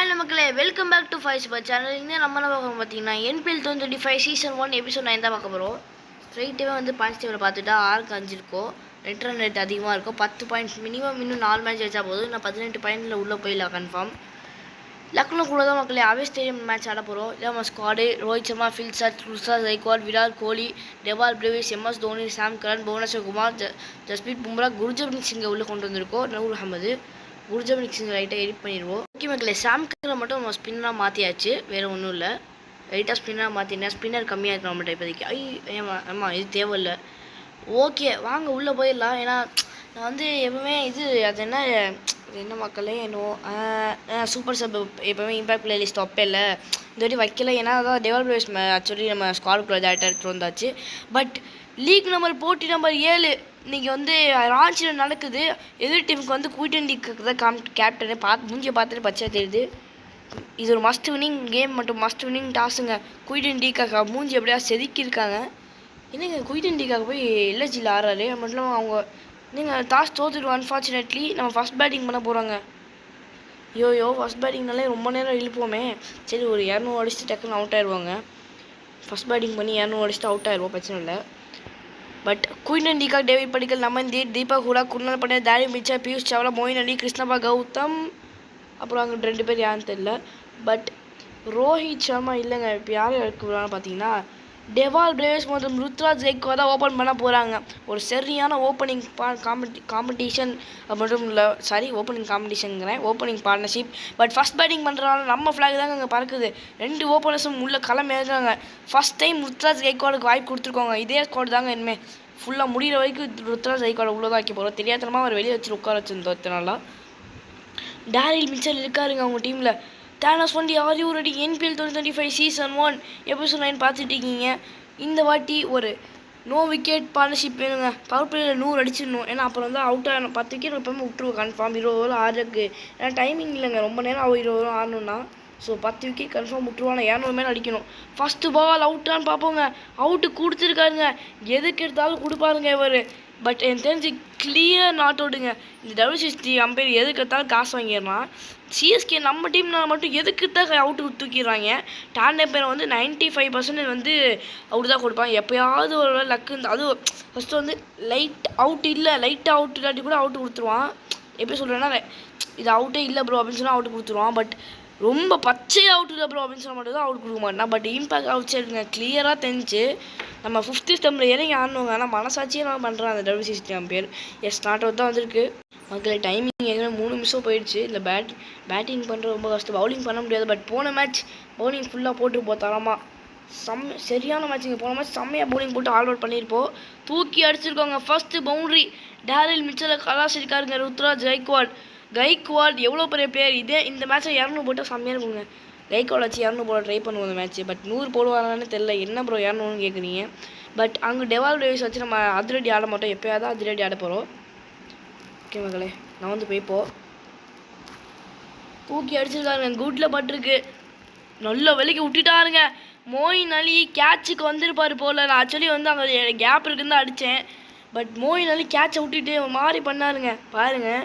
Hi மக்களே, welcome back to Five Spur channel. இன்னும் நம்ம என்ன பார்க்க பார்த்தீங்கன்னா NPL 2025 சீசன் 1 எபிசோட் 9 தான் பார்க்க போகிறோம். ஸ்ட்ரைட்டாகவே வந்து பாயிண்ட்ஸ் டேபிள் பார்த்துட்டா 6க்கு 5 இருக்கும். ரெட் ரன் ரேட் அதிகமாக இருக்கும். 10 பாயிண்ட்ஸ் மினிமம். இன்னும் 4 மேட்ச் வச்சா போதும். நான் 18 பாயிண்டில் உள்ளே போயிடலாம் கன்ஃபார்ம். லக்னோ கூட தான் மக்களே அவே ஸ்டேடியம் மேட்ச் ஆட போகிறோம். இல்லை நம்ம ஸ்குவாடு ரோஹித் சர்மா, ஃபில் சர்ச், Ruturaj Gaikwad, Virat Kohli, Dewald Brevis, MS Dhoni, Sam Curran, Bhuvneshwar Kumar, Jasprit Bumrah, Gurjapneet சிங்கை உள்ளே கொண்டு வந்திருக்கோம். நூர் அகமது, குர்ஜப்ரீத் சிங் ரைட்டாக எடிட் பண்ணிடுவோம். ஓகே மக்களே, சாம் கரனை மட்டும் நம்ம ஸ்பின்னராக மாற்றியாச்சு. வேறு ஒன்றும் இல்லை, ரைட்டாக ஸ்பின்னராக மாற்றினேன். ஸ்பின்னர் கம்மியாக இருக்கு நம்மகிட்ட இப்போதைக்கு. ஆமாம் இது தேவையில்லை. ஓகே வாங்க உள்ளே போயிடலாம். ஏன்னா நான் வந்து எப்பவுமே அது என்ன மக்களே என்னவோ சூப்பர் சப் எப்போவுமே இம்பாக்ட் பிளே லிஸ்ட் வைப்பேன் இந்த வாட்டி வைக்கல. ஏன்னா அதான் டெவல் பிளேஸ் ஆக்சுவலி நம்ம ஸ்குவாடுக்குள்ளே டேரக்டாக எடுத்துகிட்டு வந்தாச்சு. பட் லீக் நம்பர் போட்டி நம்பர் 7 இன்றைக்கி வந்து ராஞ்சியில் நடக்குது. எதிர் டீமுக்கு வந்து குயிட்டண்டிக்கு தான் கேப்டனு மூஞ்சியை பார்த்துட்டு பச்சை தெரியுது. இது ஒரு மஸ்ட் வினிங் கேம் மட்டும், மஸ்ட் வினிங் டாஸுங்க. குயிட்டண்டிக்காக மூஞ்சி எப்படியா செதுக்கியிருக்காங்க. என்னங்க குயிட்டண்டிக்காக போய் எல்எஸ்ஜியில் ஆடுறாரு. மட்டும் இல்லாமல் அவங்க நீங்கள் டாஸ் தோத்துடுவோம். அன்ஃபார்ச்சுனேட்லி நம்ம ஃபஸ்ட் பேட்டிங் பண்ண போகிறாங்க. யோ ஃபஸ்ட் பேட்டிங்னாலே ரொம்ப நேரம் இழுப்போமே. சரி ஒரு 200 அடிச்சுட்டு டக்குன்னு அவுட் ஆயிடுவாங்க. ஃபஸ்ட் பேட்டிங் பண்ணி 200 அடிச்சுட்டு அவுட் ஆயிடுவோம், பிரச்சனை இல்லை. பட் குயிட்டண்டிக்காக டேவிட் படிக்கல், நமன்தீப், தீபக் ஹூடா, குர்னால் பட்டேல், தாரி மிர்ச்சா, பியூஷ் சாவ்லா, மொயின் அலி, கிருஷ்ணப்பா கௌதம், அப்புறம் அங்கே 2 பேர் யாருன்னு தெரியல. பட் ரோஹித் சர்மா இல்லைங்க. இப்போ யார் எடுக்கிறான்னு பார்த்தீங்கன்னா டெவால் பிரேவிஸ் மற்றும் ருத்ராஜ் கைக்வாட் தான் ஓப்பன் பண்ண போகிறாங்க. ஒரு சரியான ஓப்பனிங் காம்படிஷன் மட்டும் இல்லை, ஓப்பனிங் காம்படிஷனுங்கிறேன், opening partnership. But first batting பண்ணுறதுனால நம்ம ஃப்ளாக் தாங்க அங்கே பறக்குது. 2 ஓப்பனர்ஸும் உள்ள களம் ஏறுறாங்க. ஃபஸ்ட் டைம் ருத்ராஜ் கைக்வாடுக்கு வாய்ப்பு கொடுத்துருக்கோங்க. இதே ஸ்குவாட் தாங்க இனிமேல் ஃபுல்லாக முடிகிற வரைக்கும் ருத்ராஜ் கைக்வாட் உள்ளே தான் வைக்க போகிறோம். தெரியாதனமாக அவர் வெளியே வச்சு உட்கார வச்சுருந்தோம். டேரில் மிச்சல் இருக்காருங்க அவங்க டீமில். தேனஸ் வண்டி are you ready? NPL 2025 season 1 episode 9 பார்த்துட்டு இருக்கீங்க. இந்த வாட்டி ஒரு நோ விக்கெட் பார்ட்னர்ஷிப் வேணுங்க. பவர் பிளேயில் 100 அடிச்சிடணும். ஏன்னா அப்புறம் வந்து அவுட் ஆகணும். 10 விக்கெட் எப்பவுமே விட்டுருவோம் கன்ஃபார்ம். 20 ஓவர் ஆடுறதுக்கு ஏன்னா டைமிங் இல்லைங்க, ரொம்ப நேரம் 20 ஓவர் ஆடணும்னா. ஸோ 10 விக்கெட் கன்ஃபார்ம் விட்டுருவாங்க. 200 மேலே அடிக்கணும். ஃபஸ்ட்டு பால் அவுட்டான்னு பார்ப்போங்க. அவுட்டு கொடுத்துருக்காருங்க. எதுக்கு எடுத்தாலும் கொடுப்பாருங்க இவர். பட் எனக்கு தெரிஞ்சு கிளியர் நாட் அவுட்டுங்க. இந்த WCC அம்பையர் எதுக்கு எடுத்தாலும் காசு வாங்கிடுறான். CSK நம்ம டீம்னால் மட்டும் எதுக்கு தான் அவுட்டு தூக்கிடுறாங்க. டான் பேரை வந்து 95% வந்து அவுட்டு தான் கொடுப்பாங்க. எப்போயாவது ஒரு லக்கு அதுவும் ஃபஸ்ட்டு வந்து லைட்டாக அவுட் இல்லாட்டி கூட அவுட்டு கொடுத்துருவான். எப்படி சொல்கிறேன்னா இது அவுட்டே இல்லை ப்ரோ அப்படின்னு சொன்னால் அவுட்டு கொடுத்துருவான். பட் ரொம்ப பச்சை அவுட் இல்லை ப்ரோ அப்படின்னு சொன்னால் மட்டும் தான் அவுட் கொடுக்க மாட்டேன். பட் இம்பாக்ட் அவுட் சைடுங்க கிளியராக தெரிஞ்சு நம்ம 5th ஸ்டம்பில் இறங்கி ஆடணுங்க. ஆனால் மனசாட்சியே நான் பண்ணுறேன் அந்த WCC அம்பையர். நாட் அவுட் தான் வந்திருக்கு மக்களே. டைமிங் ஏற்கனவே 3 நிமிஷம் போயிடுச்சு. இல்லை பேட்டிங் பண்ணுறது ரொம்ப கஷ்டம், பவுலிங் பண்ண முடியாது. பட் போன மேட்ச் பவுலிங் ஃபுல்லாக போட்டுருப்போம் தரமாக. சரியான மேட்ச்சுங்க. போன மேட்ச் செம்மையாக பவுலிங் போட்டு ஆல் அவுட் பண்ணியிருப்போம். தூக்கி அடிச்சிருக்கோங்க. ஃபஸ்ட்டு பவுண்ட்ரி டேரில் மிச்சலை கலாச்சிருக்காருங்க. ருத்ராஜ் கைக்வாட் எவ்வளோ பெரிய பிளேயர். இந்த மேட்ச்சில் 200 போட்டால் செம்மையாக இருக்குங்க. கைக்வாட் வச்சு 200 போட ட்ரை பண்ணுவோம் இந்த மேட்ச்சு. பட் 100 போடுவாங்கன்னு தெரியல. என்ன ப்ரோ 200ன்னு கேட்குறீங்க. பட் அங்கே டெவால் பிரேவிஸ் வச்சு நம்ம அதிரடி ஆட மாட்டோம். எப்போயாவது அதிரடி ஆட போகிறோம். ஓகே மகளே, நான் வந்து போய்ப்போ தூக்கி அடிச்சிருக்காருங்க. குட்டில் பட்டிருக்கு. நல்ல வெளிக்கு விட்டுட்டாருங்க. மொயின் அலி கேட்சுக்கு வந்திருப்பார் போல். நான் ஆக்சுவலி வந்து அங்கே கேப் இருக்குன்னு தான் அடித்தேன். பட் மொயின் அலி கேட்சை விட்டுட்டு மாறி பண்ணாருங்க. பாருங்கள்,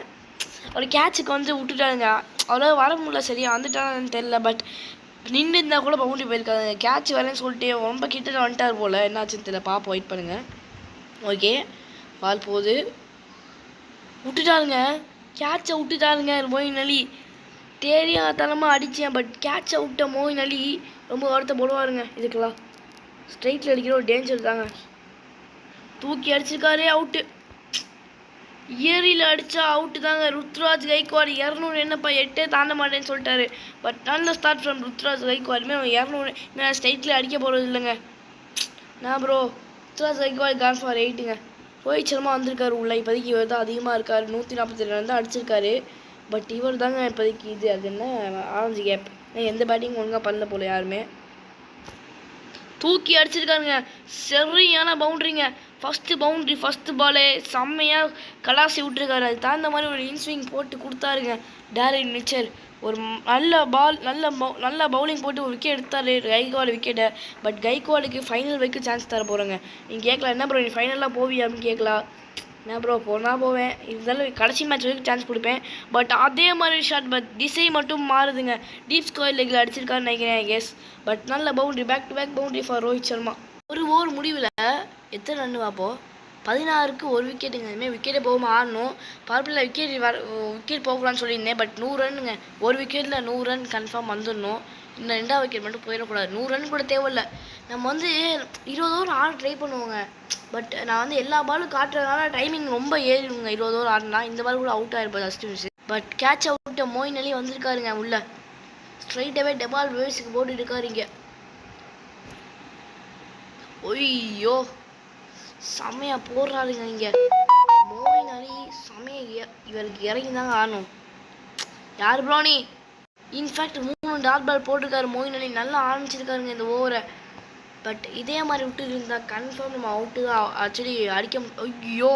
அவர் கேட்சுக்கு வந்து விட்டுட்டாருங்க. அவ்வளோ வர முடியல, சரியா வந்துட்டான்னு தெரில. பட் நின்று இருந்தால் கூட பவுண்ட்ரி போயிருக்காங்க. கேட்ச் வரேன்னு சொல்லிட்டு ரொம்ப கிட்ட வந்துட்டார் போல். என்னாச்சுன்னு தெரியல, பாப்போம், வெயிட் பண்ணுங்கள். ஓகே பால் போகுது. விட்டுட்டாருங்க, கேட்சை விட்டுட்டாருங்க மொயின் அலி. தெரியாதனமாக அடித்தேன். பட் கேட்சை விட்ட மொயின் அலி ரொம்ப வருத்தப்படுவாருங்க. இதுக்கெல்லாம் ஸ்ட்ரைட்டில் அடிக்கிற ஒரு டேஞ்சர் தாங்க. தூக்கி அடிச்சிருக்காரு, அவுட்டு. ஏரியில் அடித்தா அவுட்டு தாங்க. ருத்ராஜ் கைக்வாட் 200 என்னப்பா 8 தாண்ட மாட்டேன்னு சொல்லிட்டாரு. பட் நல்ல ஸ்டார்ட் ஃப்ரம் ருத்ராஜ் கைக்வாடுமே. அவன் 200 மேலே ஸ்ட்ரைட்டில் அடிக்க போகிறது இல்லைங்க. நான் bro Ruturaj Gaikwad gone for 8ங்க. Rohit Sharma வந்திருக்காரு உள்ள. இப்போதைக்கு இவர் தான் அதிகமாக இருக்கார். 142 ரன் தான் அடிச்சிருக்காரு. பட் இவர் தாங்க இப்போதைக்கு அது என்ன ஆரஞ்சு கேப். எந்த பேட்டிங் ஒழுங்காக பண்ணல போல் யாருமே. தூக்கி அடிச்சிருக்காருங்க. சரியான பவுண்ட்ரிங்க. ஃபஸ்ட்டு பவுண்ட்ரி ஃபஸ்ட்டு பாலே செம்மையாக கலாசி விட்டுருக்காரு. அது தகுந்த மாதிரி ஒரு இன்ஸ்விங் போட்டு கொடுத்தாருங்க டேரில் மிச்சல். ஒரு நல்ல பவுலிங் போட்டு ஒரு விக்கெட் எடுத்தார் கைக்வாட் விக்கெட்டை. பட் கைக்வாடுக்கு ஃபைனல் வரைக்கும் சான்ஸ் தர போகிறேங்க. நீங்கள் கேட்கலாம், என்ன ப்ரோ நீ ஃபைனலாக போவியா அப்படின்னு கேட்கலாம். நான் ப்ரோ போனால் போவேன், இருந்தாலும் கடைசி மேட்ச் வரைக்கும் சான்ஸ் கொடுப்பேன். பட் அதே மாதிரி ஷாட் பட் திசை மட்டும் மாறுதுங்க. டீப் ஸ்கொயர் லெக்கில் அடிச்சிருக்காருன்னு நினைக்கிறேன். எஸ், பட் நல்ல boundary, back to back boundary for Rohit Sharma. ஒரு ஓவர் முடிவில் எத்தனை ரன் வாப்போ? 16க்கு ஒரு விக்கெட்டுங்க. இதுமாதிரி விக்கெட்டே போகாமல் ஆடணும். பவர்பிளேயில் விக்கெட் போகலான்னு சொல்லியிருந்தேன். பட் 100 ரன்னுங்க. ஒரு விக்கெட்டில் 100 ரன் கன்ஃபார்ம் வந்துடணும். இன்னும் 2ஆவது விக்கெட் மட்டும் போயிடக்கூடாது. 100 ரன் கூட தேவையில்லை. நம்ம வந்து 20 ஓவர் ஆட ட்ரை பண்ணுவோங்க. பட் நான் வந்து எல்லா பாலும் காட்டுறதுனால டைமிங் ரொம்ப ஏறிடுங்க. 20 ஓவர் ஆடினா இந்த பால் கூட அவுட் ஆகிருப்போம் ஃபஸ்ட் மிஸ். பட் கேட்ச் அவுட்டை மோயின் அலி வந்திருக்காருங்க உள்ள. ஸ்ட்ரைட்டாகவே டெபால் வேவ்ஸுக்கு போட்டு இருக்காரு இங்கே. ஒய்யோ, செம்மையாக போடுறாருங்க இங்கே மோயின் அலி. செம்மையாக இவருக்கு இறங்கி தாங்க ஆடணும். யார் ப்ரோ நீ? இன்ஃபேக்ட் 3 டாட் பால் போட்டிருக்காரு மோயின் அலி. நல்லா ஆரம்பிச்சிருக்காருங்க இந்த ஓவரை. பட் இதே மாதிரி விட்டு இருந்தால் கன்ஃபார்ம் நம்ம அவுட்டு தான். ஆக்சுவலி அடிக்க. ஐயோ,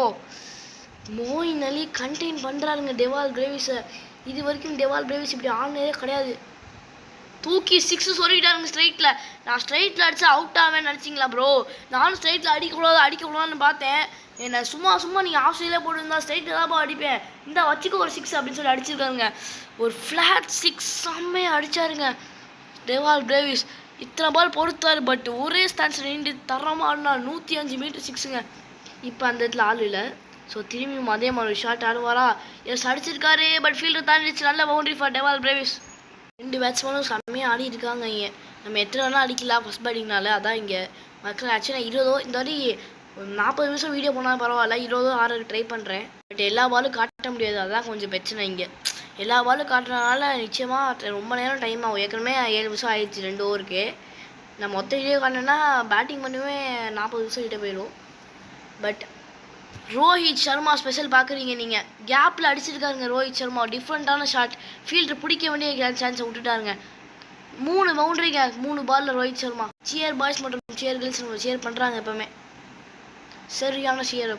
மோயின் அலி கண்டெயின் பண்ணுறாருங்க டெவால் பிரேவிஸை. இது வரைக்கும் டெவால் பிரேவிஸ் இப்படி ஆடினதே கிடையாது. தூக்கி 6 சொல்லிட்டாருங்க ஸ்ட்ரைட்டில். நான் ஸ்ட்ரைட்டில் அடித்தா அவுட் ஆவேன்னு நினச்சிங்களா ப்ரோ? நானும் ஸ்ட்ரைட்டில் அடிக்கக்கூடாதுன்னு பார்த்தேன். என்ன சும்மா நீங்கள் ஆஃப் சைடில் போட்டுருந்தா ஸ்ட்ரைட்டில் தான் அடிப்பேன். இந்த வச்சுக்க ஒரு 6 அப்படின்னு சொல்லி அடிச்சிருக்காருங்க. ஒரு ஃப்ளாட் 6 செம்மையாக அடித்தாருங்க டெவால் பிரேவிஸ். இத்தனை பால் பொறுத்தாரு. பட் ஒரே ஸ்டான்ஸில் நின்று தரமாக ஆடினா 105 மீட்டர் 6ங்க. இப்போ அந்த இடத்துல ஆள் இல்லை. ஸோ திரும்பியும் அதே மாதிரி ஷாட் ஆடுவாரா? எஸ், அடிச்சிருக்காரு. பட் ஃபீல்டர் தாண்டிடுச்சு. நல்ல பவுண்டரி ஃபார் டெவால் பிரேவிஸ். 2 பேட்ஸ்மேனும் செம்மையாக ஆடி இருக்காங்க இங்கே. நம்ம எத்தனை வேணால் அடிக்கலாம் ஃபஸ்ட் பேட்டிங்னால. அதான் இங்கே மக்கள் ஆக்சுவலாக 20 இந்த வாட்டி 40 நிமிஷம் வீடியோ போனால் பரவாயில்ல. 20 ஆடுறதுக்கு ட்ரை பண்ணுறேன். பட் எல்லா பாலும் காட்ட முடியாது. அதான் கொஞ்சம் பிரச்சனை இங்கே. எல்லா பாலும் காட்டுறதுனால நிச்சயமாக ரொம்ப நேரம் டைம் ஆகும். ஏற்கனவே 7 நிமிஷம் ஆயிடுச்சு 2 ஓவருக்கு. நான் மொத்த வீடியோ காட்டினேன்னா பேட்டிங் பண்ணுவே 40 நிமிஷம் கிட்டே போயிடும். பட் ரோஹித் சர்மா ஸ்பெஷல் பார்க்குறீங்க நீங்கள். கேப்பில் அடிச்சிருக்காருங்க ரோஹித் சர்மா. டிஃப்ரெண்ட்டான ஷாட். ஃபீல்டர் பிடிக்க வேண்டிய சான்ஸை விட்டுட்டாருங்க. 3 பவுண்டரிங்க 3 பாலில் ரோஹித் சர்மா. சியர் பாய்ஸ் மற்றும் சியர் கேர்ள்ஸ் சியர் பண்ணுறாங்க எப்போவுமே. சரியான சியர்.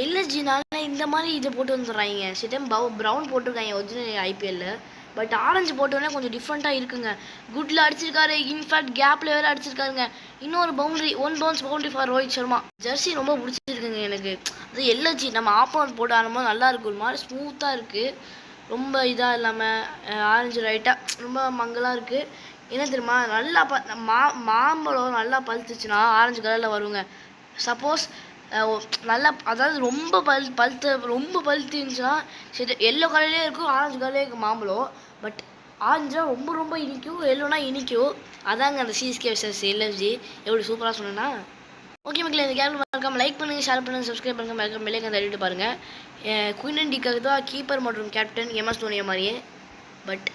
எல்எஸ்ஜினால இந்த மாதிரி இதை போட்டு வந்துடுறாங்க. சில டைம் ப்ரௌன் போட்டிருக்காங்க ஒரிஜினல் ஐபிஎல்லில். பட் ஆரஞ்சு போட்டோன்னே கொஞ்சம் டிஃப்ரெண்ட்டாக இருக்குங்க. குட்டில் அடிச்சிருக்காரு. இன்ஃபேக்ட் கேப்பில் வேறு அடிச்சிருக்காருங்க. இன்னொரு boundary, 1 bounce boundary for Rohit Sharma. Jersey ரொம்ப பிடிச்சிருக்குங்க எனக்கு. அது எல்எஸ்ஜி நம்ம ஆப்போனன்ட் போட்டு ஆடும்போது நல்லா இருக்கும். ஒரு மாதிரி ஸ்மூத்தாக இருக்குது. ரொம்ப இதாக இல்லாமல் ஆரஞ்சு ரைட்டாக ரொம்ப மங்கலாக இருக்குது. என்ன தெரியுமா, நல்லா மாம்பழம் நல்லா பழுத்துச்சுன்னா ஆரஞ்சு கலரில் வருங்க. சப்போஸ் நல்லா அதாவது ரொம்ப பழுத்து இருந்துச்சுன்னா சரி எல்லோ கலர்லேயே இருக்கும், ஆரஞ்சு கலர்லேயே இருக்கும் மாம்பழம். பட் ஆரஞ்சுனா ரொம்ப இனிக்கும், எல்லோனா இனிக்கும். அதாங்க அந்த சிஎஸ்கே vs எல்எஃப்சி. எப்படி சூப்பராக சொன்னேன்னா. ஓகே மக்களே, இந்த கேம் மறக்காம லைக் பண்ணுங்கள், ஷேர் பண்ணுங்கள், சப்ஸ்கிரைப் பண்ணுங்கள், மறக்காம பெல்லைக்கன் தள்ளிட்டு பாருங்கள். குயின் இண்டிக்காக தான் கீப்பர் மற்றும் கேப்டன் எம்எஸ் தோனியை மாதிரியே. பட்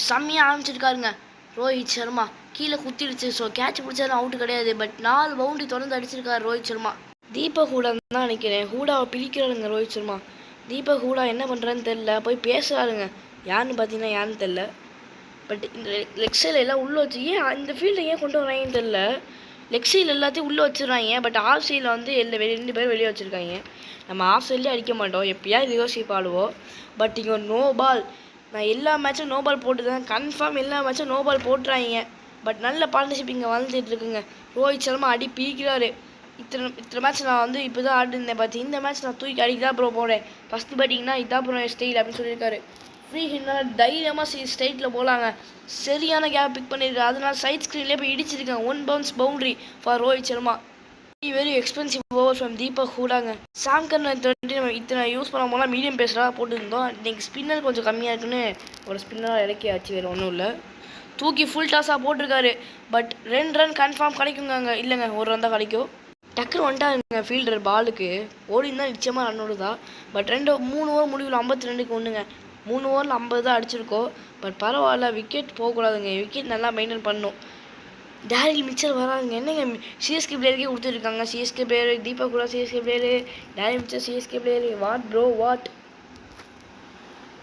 செம்மையாக ஆரம்பிச்சிருக்காருங்க ரோஹித் சர்மா. கீழே குத்திடுச்சு. ஸோ கேட்ச் பிடிச்சாலும் அவுட்டு கிடையாது. பட் 4 பவுண்டரி தொடர்ந்து அடிச்சிருக்காரு ரோஹித் சர்மா. தீபக் ஹூடா தான் நினைக்கிறேன். ஹூடாவை பிரிக்கிறாருங்க ரோஹித் சர்மா. தீபக் ஹூடா என்ன பண்ணுறான்னு தெரில. போய் பேசுகிறாருங்க. யாருன்னு பார்த்தீங்கன்னா யாருன்னு தெரில. பட் இந்த லெக் சைடில் எல்லாம் உள்ளே வச்சு இந்த ஃபீல்டை ஏன் கொண்டு வராங்கன்னு தெரில. லெக் சைடில் எல்லாத்தையும் உள்ளே வச்சுருவாங்க. பட் ஆஃப் சைடில் வந்து 2 பேர் வெளியே வச்சுருக்காங்க. நம்ம ஆஃப் சைட்லேயே அடிக்க மாட்டோம். எப்போயாவது ரிவர்ஸ் ஆடுவோம். பட் இங்கே ஒரு நோ பால். நான் எல்லா மேட்சும் நோ பால் போட்டுதான். கன்ஃபார்ம் எல்லா மேட்சும் நோ பால் போட்டுறாங்க. பட் நல்ல பார்ட்னர்ஷிப் இங்கே வந்துட்டு இருக்குங்க. ரோஹித் சர்மா அடி பிரிக்கிறாரு. இத்தனை மேட்ச் நான் வந்து இப்போ தான் ஆடிருந்தேன். பார்த்து இந்த மேட்ச் நான் தூக்கி அடிக்க தான் ப்ரோ போகிறேன். ஃபஸ்ட்டு பேட்டிங்னா இதான் ப்ரோ ஸ்டைல் அப்படின்னு சொல்லியிருக்காரு. ஃப்ரீ ஹிட்னால தைரியமாக ஸ்ட்ரைட்டில் போகலாங்க. சரியான கேப் பிக் பண்ணியிருக்காரு. அதனால சைட் ஸ்க்ரீன்லேயே போய் இடிச்சிருக்காங்க. 1 bounce boundary for Rohit Sharma. Very expensive over from Deepak ஹூடாங்க. சாம்கர் நம்ம இத்தனை யூஸ் பண்ண போனால் மீடியம் பேஸராக போட்டுருந்தோம். இன்றைக்கி ஸ்பின்னர் கொஞ்சம் கம்மியாக இருக்குன்னு ஒரு ஸ்பின்னராக இறக்கியாச்சு. வேறு ஒன்றும் இல்லை. தூக்கி ஃபுல் டாஸாக போட்டிருக்காரு. பட் 2 ரன் கன்ஃபார்ம் கிடைக்குங்க. அங்கே இல்லைங்க, 1 ரன் தான் கிடைக்கும். டக்குன்னு வந்துட்டாங்க ஃபீல்டர் பாலுக்கு. ஓடிந்தான் நிச்சயமாக ரன் ஓடுதா. பட் 3 ஓவர் முடிவில் 52க்கு 1ங்க. 3 ஓவரில் 50 தான் அடிச்சிருக்கோம். பட் பரவாயில்ல, விக்கெட் போகக்கூடாதுங்க. விக்கெட் நல்லா மெயின்டைன் பண்ணணும். டேரில் மிச்சர் வராதுங்க. என்னங்க சிஎஸ்கே பிளேயருக்கே கொடுத்துருக்காங்க. சிஎஸ்கே பிளேயரு தீபக் கூட CSK player, Daryl mixture CSK player. What bro what.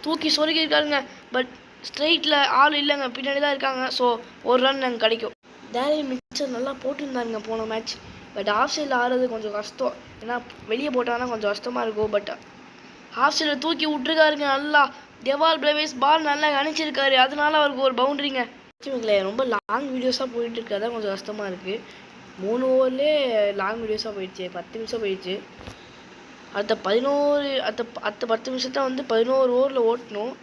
தூக்கி சொருகிருக்காருங்க. பட் ஸ்ட்ரைட்டில் ஆள் இல்லைங்க, பின்னாடி தான் இருக்காங்க. ஸோ 1 ரன் நாங்கள் கிடைக்கும். டேரில் மிச்சர் நல்லா போட்டுருந்தாருங்க போன மேட்ச். பட் ஆஃப் சைடில் ஆடுறது கொஞ்சம் கஷ்டம். ஏன்னா வெளியே போட்டாங்கன்னா கொஞ்சம் கஷ்டமாக இருக்கும். பட் ஆஃப் சைடில் தூக்கி விட்டுருக்காருங்க நல்லா. டெவால் பிரேவிஸ் பால் நல்லா கணிச்சிருக்காரு. அதனால அவருக்கு ஒரு பவுண்டரிங்க. ரொம்ப லாங் வீடியோஸாக போயிட்டு இருக்கு. அதான் கொஞ்சம் கஷ்டமாக இருக்குது. 3 ஓவர்லேயே லாங் வீடியோஸாக போயிடுச்சு. 10 நிமிஷம் போயிடுச்சு. அடுத்த 10 நிமிஷத்தை வந்து 11 ஓவரில் ஓட்டணும்.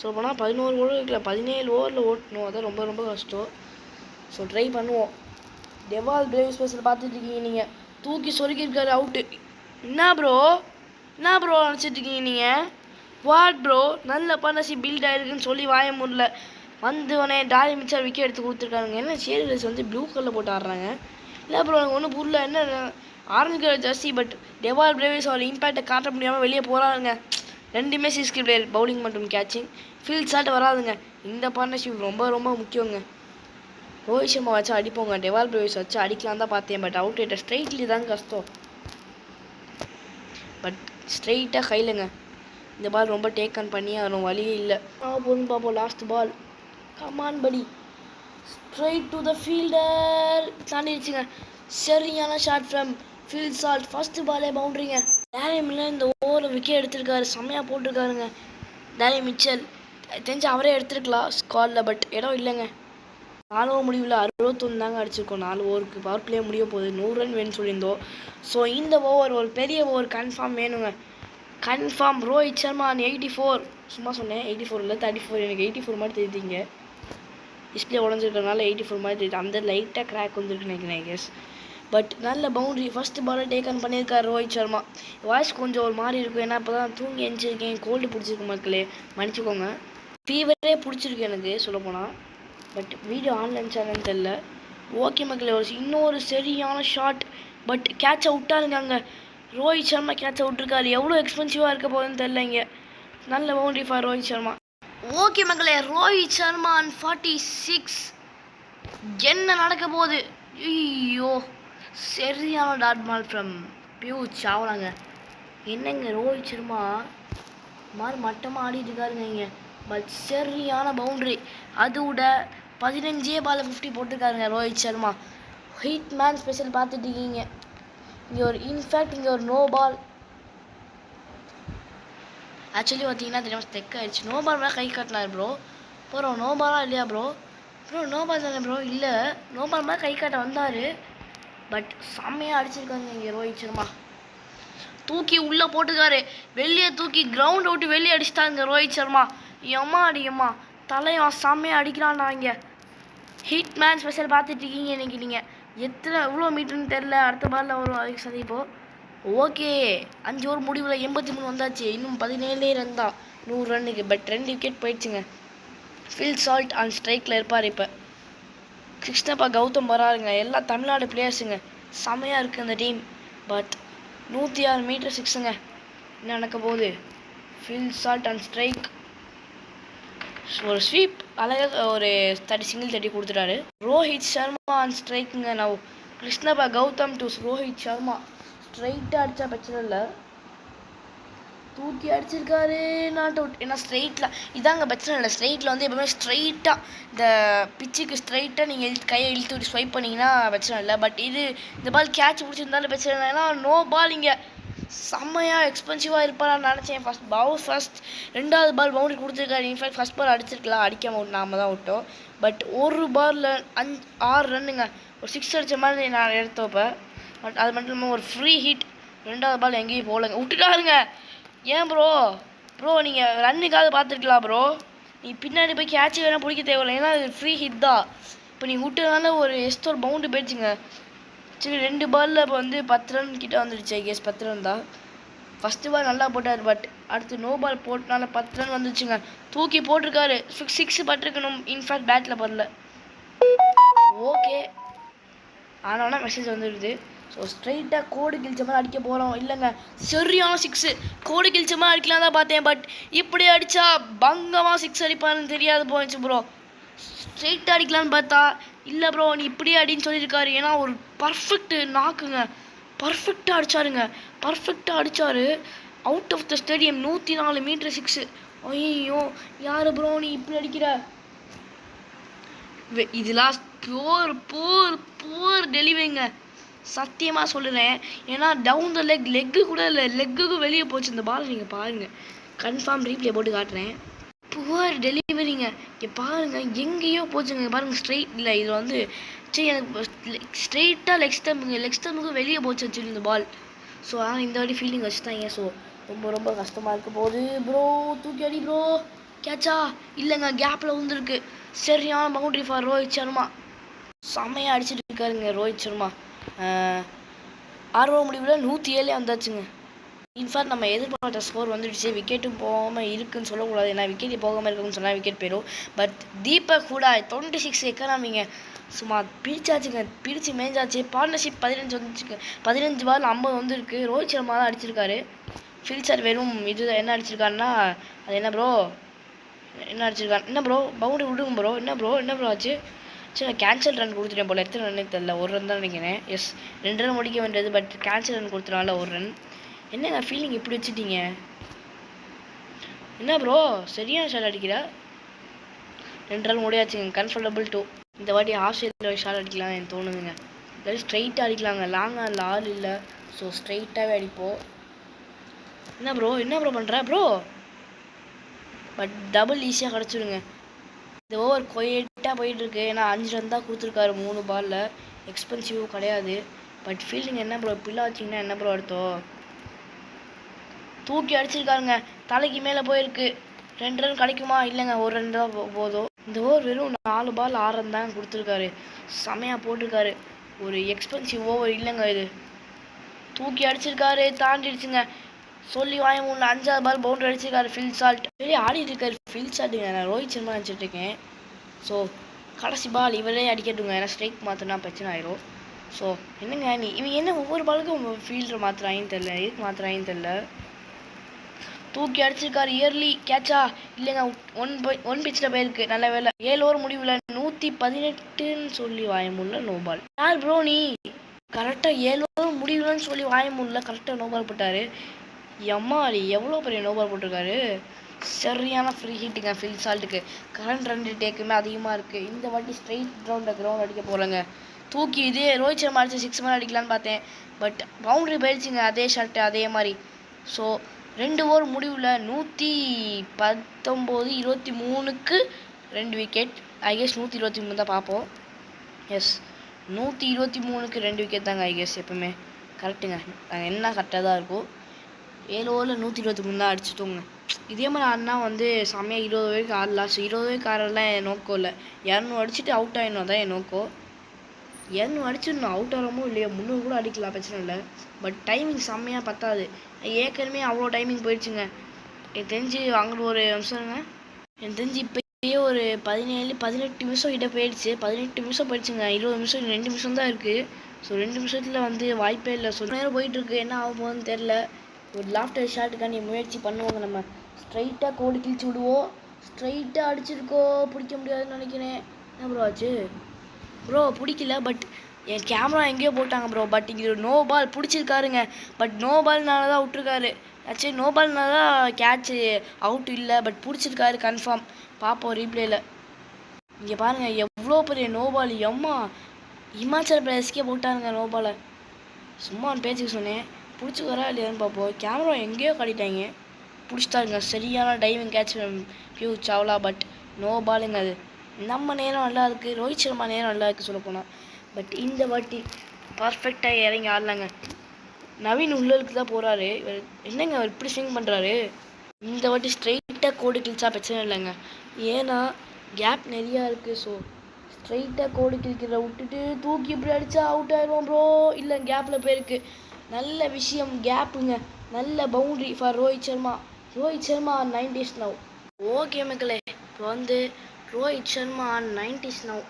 ஸோ போனால் 11 ஓவர் இருக்கல 17 ஓவரில் ஓட்டணும். அதான் ரொம்ப ரொம்ப கஷ்டம். ஸோ ட்ரை பண்ணுவோம். டெவால் பிரேவிஸ் பேஸில் பார்த்துட்டு இருக்கீங்க நீங்கள். தூக்கி சொருக்கியிருக்காரு அவுட்டு. என்ன ப்ரோ நினச்சிட்டு இருக்கீங்க நீங்கள்? வாட் ப்ரோ, நல்ல பார்ட்னர்ஷிப் பில்ட் ஆகிருக்குன்னு சொல்லி வாய முடியல. வந்தவனே டாலி மிச்சர் விக்கெட் எடுத்து கொடுத்துருக்காங்க. என்ன சேரியல்ஸ் வந்து ப்ளூ கலரில் போட்டு ஆடுறாங்க. இல்லை ப்ரோ எனக்கு ஒன்றும் புரியல. என்ன orange colour jersey, but Dewald Brevis அவர் இம்பேக்டை காட்ட முடியாமல் வெளியே போகிறாருங்க. ரெண்டுமே சிஎஸ்கே பிளேயர், பவுலிங் மற்றும் கேட்சிங். ஃபீல்ட் ஷாட் வராதுங்க. இந்த பார்ட்னர்ஷிப் ரொம்ப ரொம்ப முக்கியங்க. ரோஹித் சர்மா வச்சு அடிப்போங்க, டெவால் பிரேவிஸ் வச்சு அடிக்கலாம் தான் பார்த்தேன். பட் அவுட் ரேட்டர் ஸ்ட்ரைட்லி தாங்க கஷ்டம். பட் ஸ்ட்ரைட்டாக கையிலங்க. இந்த பால் ரொம்ப டேக் ஆன் பண்ணி வரும், வழியே இல்லை. போதும் பார்ப்போம். Last ball, come on buddy, straight to the fielder. தாண்டிடுச்சுங்க. சரியான shot from field shot. First பாலே பவுண்டரிங்க. டேரி மில்லர் இந்த ஓவரில் விக்கெட் எடுத்திருக்காரு, செம்மையாக போட்டிருக்காருங்க. டேரி மிச்சல் தெரிஞ்சு அவரே எடுத்துருக்கலாம் ஸ்காலில், பட் இடம் இல்லைங்க. 4 ஓவர் முடிவில் 61 தாங்க அடிச்சிருக்கோம். 4 ஓவருக்கு பவர் பிளே முடிய போகுது. 100 ரன் வேணும்னு சொல்லியிருந்தோம். ஸோ இந்த ஓவர் ஒரு பெரிய ஓவர் கன்ஃபார்ம் வேணுங்க. கன்ஃபார்ம். ரோஹித் சர்மா 84. சும்மா சொன்னேன், 84 இல்லை 34. எனக்கு 84 மாதிரி தெரியுதுங்க. டிஸ்பிளே உடஞ்சிருக்கிறதுனால 84 மாதிரி தெரியுது. அந்த லைட்டாக கிராக் வந்துருக்குன்னு நினைக்கிறேன் கெஸ். பட் நல்ல பவுண்டரி. ஃபர்ஸ்ட் பாலை டேக் ஆன் பண்ணியிருக்காரு ரோஹித் சர்மா. வாய்ஸ் கொஞ்சம் ஒரு மாதிரி இருக்கும், ஏன்னா இப்போ தான் தூங்கி எழுந்திருக்கேன். கோல்டு பிடிச்சிருக்கு மக்களே, மன்னிச்சுக்கோங்க. ஃபீவரே பிடிச்சிருக்கு எனக்கு சொல்லப்போனால். பட் வீடியோ ஆன்லைன் சேனல் தெரில. ஓகே மக்களே, இன்னொரு சரியான ஷாட். பட் கேட்சை விட்டாருங்க அங்கே. ரோஹித் சர்மா கேட்சை விட்டுருக்காரு. எவ்வளோ எக்ஸ்பென்சிவாக இருக்க போகுதுன்னு தெரில இங்கே. நல்ல boundary for Rohit Sharma. Okay மக்களே, ரோஹித் சர்மா 46. என்ன நடக்க போகுது? ஐயோ, சரியான டாட் பால் ஃப்ரம் பியூச் சாவலாங்க. என்னங்க ரோஹித் சர்மா மாதிரி மட்டமாக ஆடிட்டு இருக்காருங்க இங்கே. பட் சரியான பவுண்ட்ரி. அது விட 15 பால் 50 போட்டிருக்காருங்க Rohit Sharma. Hitman special பார்த்துட்டு இருக்கீங்க. இங்கே ஒரு இன்ஃபேக்ட் இங்கே ஒரு நோ பால். ஆக்சுவலி பார்த்தீங்கன்னா தெரியாமல் ஸ்டெக் ஆயிடுச்சு. நோ பால் மேலே கை காட்டினார் ப்ரோ. போகிறோம் நோ பாலா இல்லையா ப்ரோ? நோ பால் தானே ப்ரோ? இல்லை, நோ பால் மேலே கை காட்ட வந்தார். பட் செம்மையாக அடிச்சிருக்காங்க இங்கே ரோஹித் சர்மா. தூக்கி உள்ளே போட்டுக்காரு, வெளியே தூக்கி கிரவுண்ட் விட்டு வெளியே அடிச்சிட்டாங்க ரோஹித் சர்மா. அடியம்மா தலைவன் செம்மையாக அடிக்கிறான்டா இங்கே. ஹிட் மேன் ஸ்பெஷல் பார்த்துட்டு இருக்கீங்க இன்னைக்கு நீங்கள். எவ்வளோ மீட்டர்னு தெரில. அடுத்த பாலில் வரும், அதுக்கு சந்திப்போம். ஓகே, 5 ஓவர் முடிவில் 83 வந்தாச்சு. இன்னும் 17 ரன் தான் 100 ரன்னுக்கு. பட் 2 விக்கெட் போயிடுச்சுங்க. ஃபீல்ட் ஷாட் அண்ட் ஸ்ட்ரைக்கில் இருப்பார் இப்போ. கிருஷ்ணப்பா கௌதம் வராருங்க. எல்லாம் தமிழ்நாடு பிளேயர்ஸுங்க. செம்மையாக இருக்குது அந்த டீம். But 106 metre 6ங்க. என்ன நடக்க போகுது? Field shot and strike. ஒரு ஸ்வீப் அழகாக ஒரு சிங்கிள் தட்டி கொடுத்துட்டாரு. ரோஹித் சர்மா அண்ட் ஸ்ட்ரைக்குங்க. நான் கிருஷ்ணப்பா கௌதம் டு ரோஹித் சர்மா. ஸ்ட்ரைட்டாக அடித்தா பிரச்சனை இல்லை. தூக்கி அடிச்சிருக்காரு, நாட் அவுட். ஏன்னா ஸ்ட்ரைட்டில் இதாங்க பிரச்சனை இல்லை. ஸ்ட்ரைட்டில் வந்து எப்பவுமே ஸ்ட்ரைட்டாக இந்த பிச்சுக்கு ஸ்ட்ரைட்டாக நீங்கள் கையை இழுத்து விட்டு ஸ்வைப் பண்ணிங்கன்னா பிரச்சனை இல்லை. பட் இந்த பால் கேட்ச் பிடிச்சிருந்தாலும் பிரச்சனை இல்லை. ஏன்னா நோ பால் இங்கே. செம்மையாக எக்ஸ்பென்சிவாக இருப்பாரான்னு நினச்சேன். ஃபர்ஸ்ட் 2வது பால் பவுண்டரி கொடுத்துருக்காரு. இன்ஃபேக்ட் ஃபர்ஸ்ட் பால் அடிச்சிருக்கலாம், அடிக்காம நாம தான் விட்டோம். பட் ஒரு பாலில் 6 ரன்னுங்க. ஒரு 6 அடித்த மாதிரி நான் எடுத்தப்போ. பட் அது மட்டும் இல்லாமல் ஒரு ஃப்ரீ ஹிட். 2வது பால் எங்கேயும் போகலங்க, விட்டுட்டாருங்க. ஏன் ப்ரோ நீங்கள் ரன்னுக்காவது பார்த்துருக்கலாம் ப்ரோ. நீ பின்னாடி போய் கேட்ச் வேணால் பிடிக்க தேவையில்லை, ஏன்னா அது ஃப்ரீ ஹிட் தான். இப்போ நீங்கள் விட்டதுனால ஒரு ஒரு பவுண்டு போயிடுச்சுங்க. சரி, 2 பாலில் இப்போ வந்து 10 ரன் கிட்டே வந்துடுச்சு. கேஸ் 10 ரன் தான். ஃபஸ்ட்டு பால் நல்லா போட்டார். பட் அடுத்து நோ பால் போட்டனால 10 ரன் வந்துச்சுங்க. தூக்கி போட்டிருக்காரு. 6 பட்டிருக்கணும். இன்ஃபேக்ட் பேட்டில் பரல. ஓகே, ஆனால் மெசேஜ் வந்துடுது. ஸோ ஸ்ட்ரைட்டாக கோடு கிழிச்ச மாதிரி அடிக்க போகிறோம். இல்லைங்க, சரியான 6. கோடு கிழிச்ச மாதிரி அடிக்கலாம் தான் பார்த்தேன். பட் இப்படி அடித்தா பங்கமாக 6 அடிப்பான்னு தெரியாது போயிடுச்சு ப்ரோ. ஸ்ட்ரைட்டாக அடிக்கலான்னு பார்த்தா இல்லை ப்ரோ, நீ இப்படியே அடின்னு சொல்லியிருக்காரு. ஏன்னா ஒரு பர்ஃபெக்ட் நாக்குங்க. பர்ஃபெக்டாக அடித்தாருங்க. பர்ஃபெக்டாக அடித்தார். Out of the stadium. 104 metre 6. ஐயோ, யார் ப்ரோ நீ இப்படி அடிக்கிற? இதெல்லாம் போர் டெலிவரிங்க. சத்தியமாக சொல்லுறேன். ஏன்னா டவுன் த லெக்கு கூட இல்லை, லெக்குக்கு வெளியே போச்சு இந்த பால். நீங்கள் பாருங்கள், கன்ஃபார்ம் ரீப்ளே போட்டு காட்டுறேன். புவர் டெலிவரிங்க. இங்கே பாருங்கள், எங்கேயோ போச்சுங்க. பாருங்கள், ஸ்ட்ரைட் இல்லை, இதில் வந்து சரி எனக்கு ஸ்ட்ரெயிட்டாக லெக் ஸ்டம்புக்கு வெளியே போச்சு ஆக்சுவலி இந்த பால். ஸோ ஆனால் இந்த வாட்டி ஃபீல்டிங் வச்சுட்டாங்க. ஸோ ரொம்ப ரொம்ப கஷ்டமாக இருக்க போகுது. ப்ரோ தூக்கி அடி ப்ரோ. கேட்சா இல்லைங்க, கேப்பில் வந்துருக்கு. சரியான பவுண்டரி ஃபார் ரோஹித் சர்மா. செம்மையாக அடிச்சுட்டு இருக்காருங்க ரோஹித் சர்மா. ஆர்வம் முடிவில் 107 வந்தாச்சுங்க. இன்ஃபேக்ட் நம்ம எதிர்பார்த்த ஸ்கோர் வந்துடுச்சு. விக்கெட்டும் போகாமல் இருக்குன்னு சொல்லக்கூடாது, ஏன்னா விக்கெட் போகாமல் இருக்குன்னு சொன்னால் விக்கெட் போயிடும். பட் தீபக் ஹூடா 26 எக்கனாமிங்க சும்மா பிடிச்சாச்சுங்க, பிடிச்சி மேய்ஞ்சாச்சு. பார்ட்னர்ஷிப் 15 வந்துச்சுங்க. 15 பால் 50 வந்துருக்கு. ரோஹித் சர்மா தான் அடிச்சிருக்காரு. ஃபில்சர் வெறும் இது என்ன அடிச்சிருக்காருன்னா, அது என்ன ப்ரோ என்ன அடிச்சிருக்காரு, என்ன ப்ரோ பவுண்டரி விடுங்க ப்ரோ, என்ன ப்ரோ ஆச்சு. சரி நான் கேன்சல் ரன் கொடுத்துட்டேன் போல. எத்தனை ரன்னு தெரியல, ஒரு ரன் தான் நினைக்கிறேன். எஸ் 2 ரன் முடிக்க வேண்டியது, பட் கேன்சல் ரன் கொடுத்துனால 1 ரன். என்னங்க ஃபீலிங் இப்படி வச்சுட்டீங்க, என்ன ப்ரோ சரியான ஷாட் அடிக்கிற. 2 ரன் முடியாச்சுங்க. கம்ஃபர்டபுள் 2. இந்த வாட்டி ஆஃப் சைடில் ஷாட் அடிக்கலாம் எனக்கு தோணுதுங்க. இல்லாட்டி ஸ்ட்ரைட்டாக அடிக்கலாங்க, லாங்காக இல்லை, ஆள் இல்லை. ஸோ ஸ்ட்ரைட்டாகவே அடிப்போம். என்ன ப்ரோ பண்ணுற ப்ரோ. பட் டபுள் ஈஸியாக கிடச்சிடுங்க. இந்த ஓவர் கொயிட்டாக போயிட்டுருக்கு, ஏன்னா 5 ரன் தான் கொடுத்துருக்காரு 3 பாலில். எக்ஸ்பென்சிவும் கிடையாது. பட் ஃபீல்டிங் என்ன ப்ரோ இப்படிலாம் வச்சிங்கன்னா என்ன ப்ரோ அர்த்தம். தூக்கி அடிச்சிருக்காருங்க, தலைக்கு மேலே போயிருக்கு. 2 ரன் கிடைக்குமா, இல்லைங்க 1 ரன் தான் போதும். இந்த ஓவர் வெறும் 4 பால் 6 ரன் தான் கொடுத்துருக்காரு. செமையாக போட்டிருக்காரு. ஒரு எக்ஸ்பென்சிவ் ஓவர் இல்லைங்க இது. தூக்கி அடிச்சிருக்காரு, தாண்டிடுச்சுங்க. சொல்லி வாங்க முடியல. 5ஆவது பால் பவுண்டரி அடிச்சிருக்காரு ஃபில் சால்ட். பெரிய ஆடிட்டு இருக்காரு ஃபில் சால்ட்டுங்க. நான் ரோஹித் சர்மா நினச்சிட்டு இருக்கேன். ஸோ கடைசி பால் இவரே அடிக்கட்டுங்க, ஏன்னா ஸ்ட்ரைக் மாற்றினா பிரச்சனை ஆயிரும். ஸோ என்னங்க இவங்க என்ன ஒவ்வொரு பாலுக்கும் ஃபீல்டர் மாற்றுறாங்கன்னு தெரில, எதுக்கு மாற்றுறாங்கன்னு தெரில. தூக்கி அடிச்சிருக்காரு. இயர்லி கேட்சா இல்லைங்க, ஒன் பிச்சில் போயிருக்கு. நல்ல வேலை. 7 ஓவர் முடிவில் 118ன்னு சொல்லி வாய முடியல. No ball. யார் ப்ரோ நீ, கரெக்டாக 7 ஓவர் முடியலன்னு சொல்லி வாய முடியல, கரெக்டாக நோ பால் போட்டார். எம்மாடி எவ்வளோ பெரிய நோ பால் போட்டிருக்காரு. சரியான ஃப்ரீ ஹிட்டுங்க ஃபில் சால்ட்டுக்கு. கரண்ட் ரன் டேக்குமே அதிகமாக இருக்குது. இந்த வாட்டி ஸ்ட்ரைட் கிரவுண்ட் அடிக்க போகிறேங்க. தூக்கி இதே ரோஹித் சர்மா அடிச்சு 6 மேலே அடிக்கலான்னு பார்த்தேன், பட் பவுண்டரி போயிடுச்சுங்க. அதே ஷாட்டு அதே மாதிரி. ஸோ 2 ஓவர் முடிவில் 119 23க்கு 2 விக்கெட். ஐகெஸ் 123 தான் பார்ப்போம். எஸ் 123க்கு 2 விக்கெட் தாங்க ஐகெஸ் எப்பவுமே கரெக்டுங்க. நாங்கள் என்ன கரெக்டாக தான் இருக்கும். 7 ஓவரில் 123 தான் அடிச்சுட்டோங்க. இதே மாதிரி ஆடினா வந்து செம்மையாக 20 வரைக்கும் ஆடலாம். ஸோ 20 வரைக்கும் ஆடலாம் என் நோக்கம் இல்லை. 200 அடிச்சுட்டு அவுட் ஆகிடணும் தான் என் நோக்கம். 200 அடிச்சுடணும், அவுட் ஆகிறமோ இல்லையோ 300 கூட அடிக்கலாம், பிரச்சனை இல்லை. பட் டைமிங் செம்மையாக பத்தாது. ஏற்கனவே அவ்வளோ டைமிங் போயிடுச்சுங்க. எனக்கு தெரிஞ்சு அங்கே ஒரு நிமிஷங்க, எனக்கு தெரிஞ்சு இப்போயே ஒரு 17-18 நிமிஷம் கிட்ட போயிடுச்சு. 18 நிமிஷம் போயிடுச்சுங்க. 20 நிமிஷம் 2 நிமிஷம் தான் இருக்குது. ஸோ 2 நிமிஷத்தில் வந்து வாய்ப்பே இல்லை. ஸோ நேரம் போயிட்டுருக்கு, என்ன ஆக போகுதுன்னு தெரில. ஒரு லாஃப்டர் ஷாட்டுக்காண்டி முயற்சி பண்ணுவாங்க. நம்ம ஸ்ட்ரைட்டாக கோடு கிழிச்சு விடுவோம். ஸ்ட்ரைட்டாக அடிச்சிருக்கோ, பிடிக்க முடியாதுன்னு நினைக்கிறேன். என்ன ப்ரோ ஆச்சு ப்ரோ, பிடிக்கல. பட் என் கேமரா எங்கேயோ போட்டாங்க ப்ரோ. பட் இங்கே நோ பால் பிடிச்சிருக்காருங்க. பட் நோ பால்னால தான் விட்டுருக்காரு. ஆச்சு நோ பால்னால தான் கேட்சு அவுட் இல்லை, பட் பிடிச்சிருக்காரு கன்ஃபார்ம். பார்ப்போம் ரீப்ளேயில். இங்கே பாருங்கள் எவ்வளோ பெரிய நோ பால். எம்மா இமாச்சல் பிரதேஷ்கே போட்டாருங்க நோ பாலை. சும்மா பேச்சுக்கு சொன்னேன், பிடிச்சிக்கறா இல்லையான்னு பார்ப்போம். கேமரா எங்கேயோ காட்டிட்டாங்க, பிடிச்சிட்டாருங்க. சரியான diving catch Piyush Chawla. But no பாலுங்க. அது நம்ம நேரம் நல்லா இருக்குது, ரோஹித் சர்மா நேரம் நல்லா இருக்குது சொல்லப்போனால். பட் இந்த வாட்டி பர்ஃபெக்டாக இறங்கி ஆடலாங்க. நவீன் உள்ளலுக்கு தான் போகிறாரு. என்னங்க அவர் இப்படி ஸ்விங் பண்ணுறாரு. இந்த வாட்டி ஸ்ட்ரைட்டாக கோடு கிழிச்சா பிரச்சனை இல்லைங்க, ஏன்னா கேப் நிறையா இருக்குது. ஸோ ஸ்ட்ரைட்டாக கோடு கிழிக்கிறத விட்டுட்டு தூக்கி இப்படி அடித்தா அவுட் ஆயிடுவோம் ப்ரோ. இல்லை கேப்பில் போயிருக்கு. நல்ல விஷயம், கேப்புங்க. நல்ல boundary for Rohit Sharma. Rohit Sharma 90s now. Okay மக்களே, இப்போ வந்து ரோஹித் சர்மா 90s நவ்.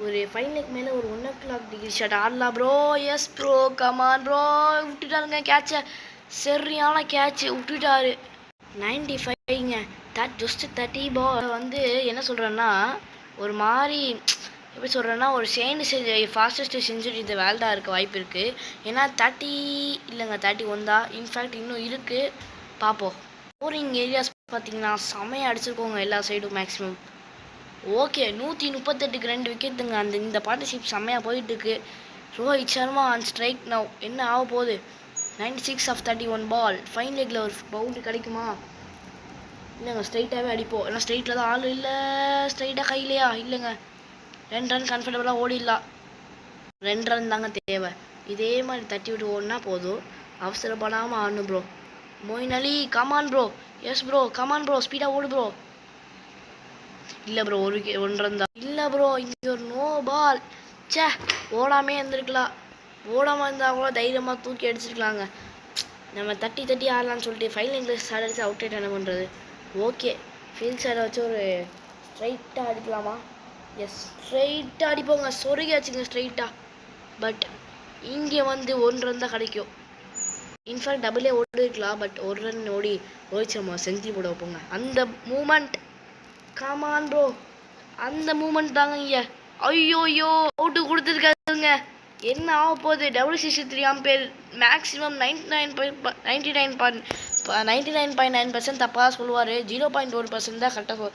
ஒரு ஃபைனலுக்கு மேலே ஒரு 1 o'clock டிகிரி ஷாட் ஆடலாம் bro. Yes bro, come on bro. விட்டுட்டாருங்க கேட்சை. சரியான கேட்சு விட்டுட்டாரு. 95ங்க. Just 30 ball. வந்து என்ன சொல்கிறேன்னா, ஒரு மாதிரி எப்படி சொல்கிறேன்னா, ஒரு ஃபாஸ்டஸ்ட் செஞ்சுரி இந்த வேல்டாக இருக்க வாய்ப்பு இருக்குது. ஏன்னா 30 இல்லைங்க 31 தான். இன்ஃபேக்ட் இன்னும் இருக்குது, பார்ப்போம். ஸ்கோரிங் ஏரியாஸ் பார்த்தீங்கன்னா செமையாக அடிச்சிருக்கோங்க எல்லா சைடும் மேக்ஸிமம். ஓகே 138க்கு 2 விக்கெட்டுங்க. இந்த பார்ட்னர்ஷிப் செம்மையாக போயிட்டுருக்கு. Rohit Sharma on strike now. என்ன ஆக போகுது. 96 of 31 பால். ஃபைன் லெக்கில் ஒரு பவுண்டரி கிடைக்குமா, இல்லைங்க ஸ்ட்ரைட்டாகவே அடிப்போம். ஏன்னா ஸ்ட்ரைட்டில் தான் ஆள் இல்லை. ஸ்ட்ரைட்டாக கையிலையா, இல்லைங்க 2 ரன் கம்ஃபர்டபுளாக ஓடிடலாம். 2 ரன் தாங்க தேவை. இதே மாதிரி தட்டி விட்டு ஓடினா போதும். அவசரப்படாமல் ஆடணும் bro. Moeen Ali come on bro. Yes bro come on bro, ஸ்பீடாக ஓடு ப்ரோ. இல்லை ப்ரோ, ஒன்று இருந்தா இல்லை ப்ரோ, இங்கே ஒரு நோ பால். சே, ஓடாமே இருந்திருக்கலாம். ஓடாமல் இருந்தால் கூட தைரியமாக தூக்கி அடிச்சிருக்கலாங்க. நம்ம தட்டி தட்டி ஆடலான்னு சொல்லிட்டு ஃபைனல் இங்கிலீஷ் ஷாட் அடிச்சு அவுட் ஆகிட்டு என்ன பண்ணுறது. ஓகே, ஃபீல்ட் ஷாட்டை வச்சு ஒரு ஸ்ட்ரைட்டாக அடிக்கலாமா? எஸ், ஸ்ட்ரைட்டாக அடிப்போங்க. சொருகியாச்சுங்க ஸ்ட்ரைட்டாக. பட் இங்கே வந்து 1 ரன் தான் கிடைக்கும். இன்ஃபேக்ட் டபுளே ஓடி இருக்கலாம். பட் 1 ரன் ஓடி ரோஹித் சர்மா செஞ்சுரி போட வைப்போங்க. அந்த மூமெண்ட் கமான் ப்ரோ, அந்த மூமெண்ட் தாங்க இங்கே. ஐயோயோ, அவுட்டு கொடுத்துருக்காருங்க. என்ன ஆக போகுது? WCC3 அம்பேர் மேக்ஸிமம் 99.9% தப்பாக சொல்லுவார். 0.1% தான் கரெக்டாக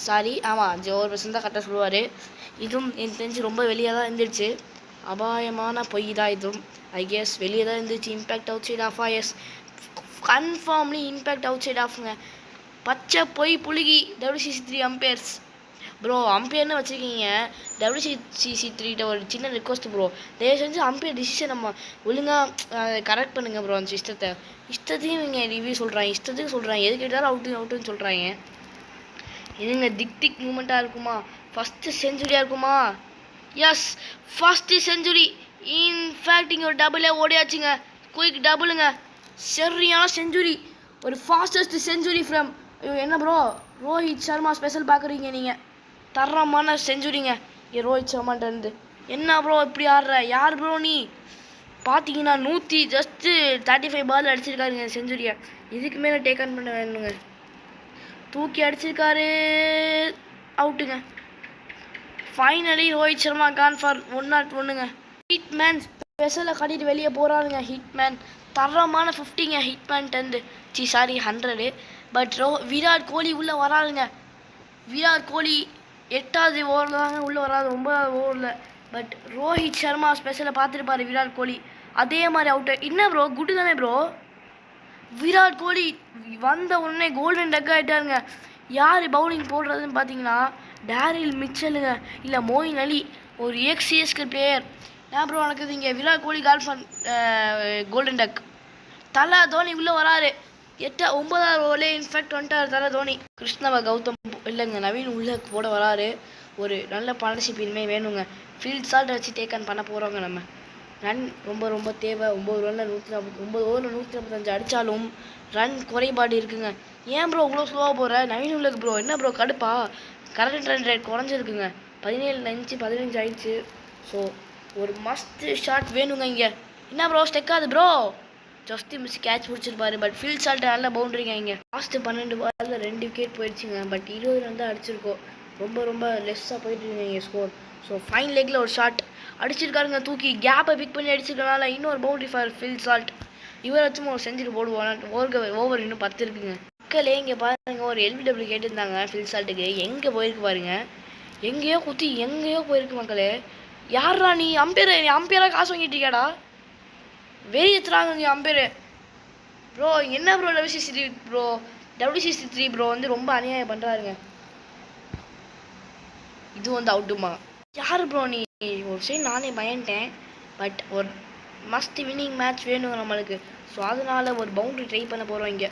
சாரி ஆமாம் 1% தான் கரெக்டாக சொல்லுவார். இதுவும் எனக்கு தெரிஞ்சு ரொம்ப வெளியே தான் இருந்துச்சு. அபாயமான பொய் தான் இதுவும். ஐ கெஸ் வெளியே தான் இருந்துச்சு. இம்பேக்ட் அவுட் சைட் ஆஃபா? Yes, confirmly impact outside ஆஃபுங்க. பச்சை பொய் புழுகி WCC3 அம்பையர்ஸ். ப்ரோ, அம்பையர்னு வச்சுருக்கீங்க. WCC3 ஒரு சின்ன ரிக்வஸ்ட் ப்ரோ, தயவு செஞ்சு அம்பையர் டிசிஷன் நம்ம ஒழுங்காக கரெக்ட் பண்ணுங்கள் ப்ரோ. அந்த இஷ்டத்தையும் இவங்க ரிவ்யூ சொல்கிறாங்க, இஷ்டத்துக்கு சொல்கிறாங்க. எது கேட்டாலும் அவுட்டுன்னு சொல்கிறாங்க. இதுங்க திக் மூமெண்ட்டாக இருக்குமா? ஃபஸ்ட்டு செஞ்சுரியாக இருக்குமா? S, first century. இன்ஃபேக்ட் இங்கே ஒரு டபுளே ஓடியாச்சுங்க. குயிக் டபுளுங்க. சரியான செஞ்சுரி, ஒரு ஃபாஸ்டஸ்ட் செஞ்சுரி ஃப்ரம். ஐயோ என்ன ப்ரோ, ரோஹித் சர்மா ஸ்பெஷல் பார்க்குறீங்க நீங்கள்? தரமான செஞ்சுரிங்க இங்கே ரோஹித் சர்மான்ட்டு. என்ன ப்ரோ இப்படி ஆடுற? யார் ப்ரோ நீ? பார்த்தீங்கன்னா 135 பால் அடிச்சிருக்காருங்க செஞ்சுரியை. இதுக்கு மேலே டேக் ஆன் பண்ண வேணுங்க. தூக்கி அடிச்சிருக்காரு, அவுட்டுங்க. Finally Rohit Sharma gone for 101ங்க. ஹிட்மேன் ஸ்பெஷலை காட்டிட்டு வெளியே போகிறாருங்க. ஹிட்மேன் தரமான 50ங்க ஹிட்மேன்ட்டு. சாரி 100. பட் விராட் கோலி உள்ளே வராதுங்க. விராட் கோலி 8வது ஓவரில் தாங்க உள்ளே வராது, 9வது ஓவரில். பட் ரோஹித் சர்மா ஸ்பெஷலை பார்த்துருப்பாரு விராட் கோலி. அதே மாதிரி அவுட்டு. என்ன ப்ரோ, குட்டு தானே ப்ரோ? விராட் கோலி வந்த உடனே கோல்டன் டக் ஆகிட்டாருங்க. யார் பவுலிங் போடுறதுன்னு பார்த்தீங்கன்னா டேரில் மிச்சலுங்க, இல்லை மொயின் அலி, ஒரு CSK பிளேயர். ஏன் ப்ரோ நடக்குது இங்கே? விராட் கோலி கோல்டன் டக். தலை தோனி உள்ளே வராரு. 9வது ஓவர்லே இன்ஃபேக்ட் வந்துட்டார் தலை தோனி. கிருஷ்ணவ கௌதம் இல்லைங்க, நவீன் உள்ளே போட வராரு. ஒரு நல்ல பார்ட்னர்ஷிப் இனிமேல் வேணுங்க. ஃபீல்ட் ஷாட் வச்சு டேக் ஆன் பண்ண போகிறோங்க நம்ம. ரன் ரொம்ப தேவை. 9 ரனில் 9 ஓவரில் 145 அடித்தாலும் ரன் குறைபாடு இருக்குங்க. ஏன் ப்ரோ இவ்வளோ ஸ்லோவாக போகிற? நவீன் உள்ளக்கு ப்ரோ என்ன ப்ரோ கடுப்பா? கரண்ட் ரன் ரேட் குறைஞ்சிருக்குங்க. 17-15 ஆயிடுச்சு. ஸோ ஒரு மஸ்ட் ஷாட் வேணுங்க இங்கே. என்ன ப்ரோ ஸ்டெக்காது ப்ரோ? ஜஸ்ட் மிஸ் கேட்ச் பிடிச்சிருப்பாரு. பட் ஃபீல்ட் ஷாட் நல்ல பவுண்டரிங்க இங்கே. லாஸ்ட்டு 12 பாலில் 2 விக்கெட் போயிடுச்சுங்க. பட் 20 ரன் தான் அடிச்சிருக்கோம். ரொம்ப லெஸ்ஸாக போயிட்டு இருக்குங்க இங்கே ஸ்கோர். ஸோ ஃபைன் லெக்கில் ஒரு ஷாட் அடிச்சிருக்காருங்க. தூக்கி கேப்பை பிக் பண்ணி அடிச்சிருக்கனால இன்னொரு பவுண்டரி ஃபார் ஃபீல்ட் ஷாட். இவர் வச்சும் ஒரு செஞ்சுரி போடுவோம். ஓவர் இன்னும் 10 இருக்குங்க. மக்களே இங்கே பாருங்க, ஒரு LBW கேட்டிருந்தாங்க ஃபீல்ட் ஷாட்டுக்கு. எங்கே போயிருக்கு பாருங்க, எங்கேயோ குத்தி எங்கேயோ போயிருக்கு மக்களே. யாரா நீ? அம்பையராக காசு வாங்கிட்டு இருக்கியாடா? வெளியேற்றுறாங்க இங்கே அம்பையரு. ப்ரோ என்ன ப்ரோ WCC3 ப்ரோ வந்து ரொம்ப அநியாயம் பண்ணுறாருங்க. இது வந்து அவுட்டுமா? யார் ப்ரோ நீ? ஒரு சைடு நானே பயன்ட்டேன். பட் ஒரு மஸ்ட் வின்னிங் மேட்ச் வேணுங்க நம்மளுக்கு. ஸோ அதனால ஒரு பவுண்டரி ட்ரை பண்ண போகிறோம் இங்கே.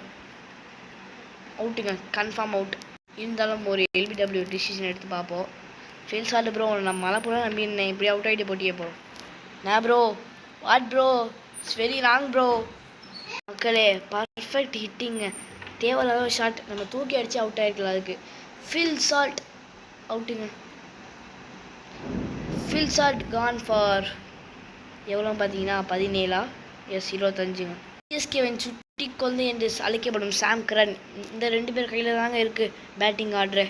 அவுட்டுங்க, கன்ஃபார்ம் அவுட். இருந்தாலும் ஒரு LBW டிசிஷன் எடுத்து பார்ப்போம். ஃபீல்ட் ஷாட் ப்ரோ, நம்ம மலைப்பூரா நம்பியிருந்தேன். இப்படி அவுட் ஆகிட்டு போட்டியே போகிறோம். நான் bro what bro, it's very wrong bro. மக்களே பர்ஃபெக்ட் ஹிட்டிங்க. தேவையில்லாத ஷாட் நம்ம தூக்கி அடித்து அவுட் ஆகிருக்கலாம். அதுக்கு ஃபீல்ட் ஷாட் அவுட்டுங்க. ஃபீல்ட் ஷாட் கான் ஃபார் எவ்வளோ பார்த்தீங்கன்னா 17. எஸ் 25ங்க. CSKவின் சுட்டி கொண்டு என்று அழைக்கப்படும் சாம் கரன். இந்த 2 பேர் கையில் தாங்க இருக்குது பேட்டிங் ஆர்டரு.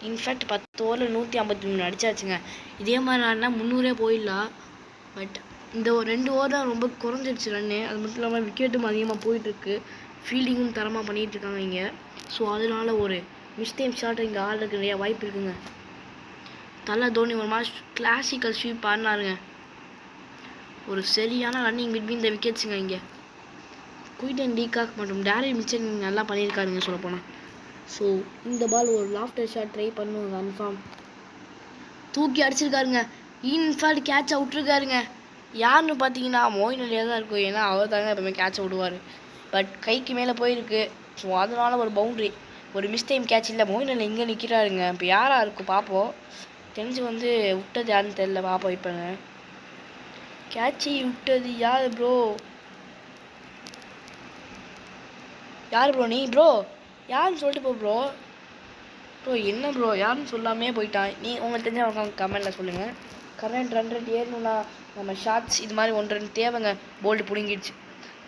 இன்ஃபேக்ட் 10 ஓவரில் 153 அடிச்சாச்சுங்க. இதே மாதிரி ஆடினா 300 போயிடலாம். பட் இந்த 2 ஓவர் தான் ரொம்ப குறைஞ்சிருச்சு ரன்னு. அது மட்டும் இல்லாமல் விக்கெட்டும் அதிகமாக போயிட்டுருக்கு. ஃபீல்டிங்கும் தரமாக பண்ணிகிட்ருக்காங்க இங்கே. ஸோ அதனால ஒரு மிஸ்டேக் ஷாட் இங்கே ஆடுறதுக்கு நிறையா வாய்ப்பு இருக்குங்க. தலை தோனி ஒரு மாதிரி கிளாசிக்கல் ஸ்வீப் ஆடினாருங்க. ஒரு சரியான ரன்னிங் பிட்வீன் த விக்கெட்ஸுங்க இங்கே. குயிட்டன் டீகாக் மற்றும் டேரில் மிச்சல் நல்லா பண்ணியிருக்காருங்க சொல்லப்போனால். ஸோ இந்த பால் ஒரு லாஃப்டர் ஷாட் ட்ரை பண்ணுவோம் கன்ஃபார்ம். தூக்கி அடிச்சிருக்காருங்க. In fact catch அவுட்ருக்காருங்க. யாருன்னு பார்த்தீங்கன்னா மோயின் அலியாக தான் இருக்கும். ஏன்னா அவர் தாங்க எப்பவுமே கேட்சை விடுவார். பட் கைக்கு மேலே போயிருக்கு. ஸோ அதனால ஒரு பவுண்ட்ரி, ஒரு மிஸ் டைம் கேட்ச் இல்லை. மோயின் அலி இங்கே நிற்கிறாருங்க. இப்போ யாராக இருக்கும் பார்ப்போம். தெரிஞ்சு வந்து விட்டது யாருன்னு தெரில, பார்ப்போம். இப்போங்க கேட்சி விட்டது யார் ப்ரோ? யார் ப்ரோ நீ? ப்ரோ யாருன்னு சொல்லிட்டு போ ப்ரோ. ப்ரோ என்ன ப்ரோ யாருன்னு சொல்லாமே போயிட்டான். நீ உங்களுக்கு தெரிஞ்ச கமெண்டில் சொல்லுங்கள். கரண்ட் ரன் ரேட் ஏறணும்னா நம்ம ஷார்ட்ஸ் இது மாதிரி 1 ரன் தேவைங்க. போல்டு பிடுங்கிடுச்சு.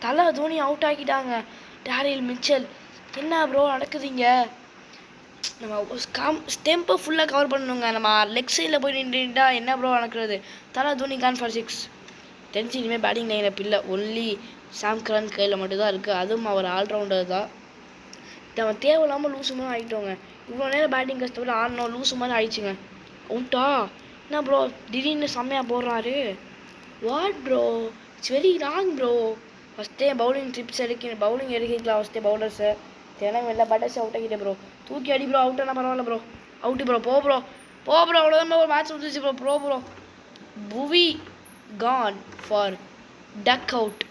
தலை தோனி அவுட் ஆக்கிட்டாங்க. டேரியல் மிச்சல் என்ன ப்ரோ நடக்குதுங்க? நம்ம ஸ்டெம்பை ஃபுல்லாக கவர் பண்ணணுங்க. நம்ம லெக் சைடில் போய் நின்றுட்டா என்ன ப்ரோ நடக்கிறது? தலை தோனி கான் ஃபார் 6. தெரிஞ்சு இனிமேல் பேட்டிங் லைன் அப் இல்லை. ஒன்லி சாம் கரன் கையில் மட்டும்தான் இருக்குது. அதுவும் அவர் ஆல்ரவுண்டர் தான். நம்ம தேவையில்லாமல் லூஸு மாதிரி ஆகிட்டோங்க. இவ்வளோ நேரம் பேட்டிங் கஷ்டப்பட்டு ஆடணும், லூஸு மாதிரி ஆயிடுச்சுங்க. அவுட்டா என்ன ப்ரோ திடீர்னு செம்மையாக போடுறாரு? What bro, it's very wrong bro. ஃபஸ்ட்டே பவுலிங் ட்ரிப்ஸ் பவுலிங் எடுக்கலாம். ஃபஸ்ட்டே பவுலர்ஸை தினம் எல்லா பேட்டர்ஸும் அவுட் ஆகிட்டே ப்ரோ. தூக்கி அடி ப்ரோ. அவுட்டானா பரவாயில்ல ப்ரோ. Out bro. போ ப்ரோ அவ்வளோதான் ப்ரோ. மேட்ச் முடிஞ்சிச்சு bro. Bhuvi gone for duck out.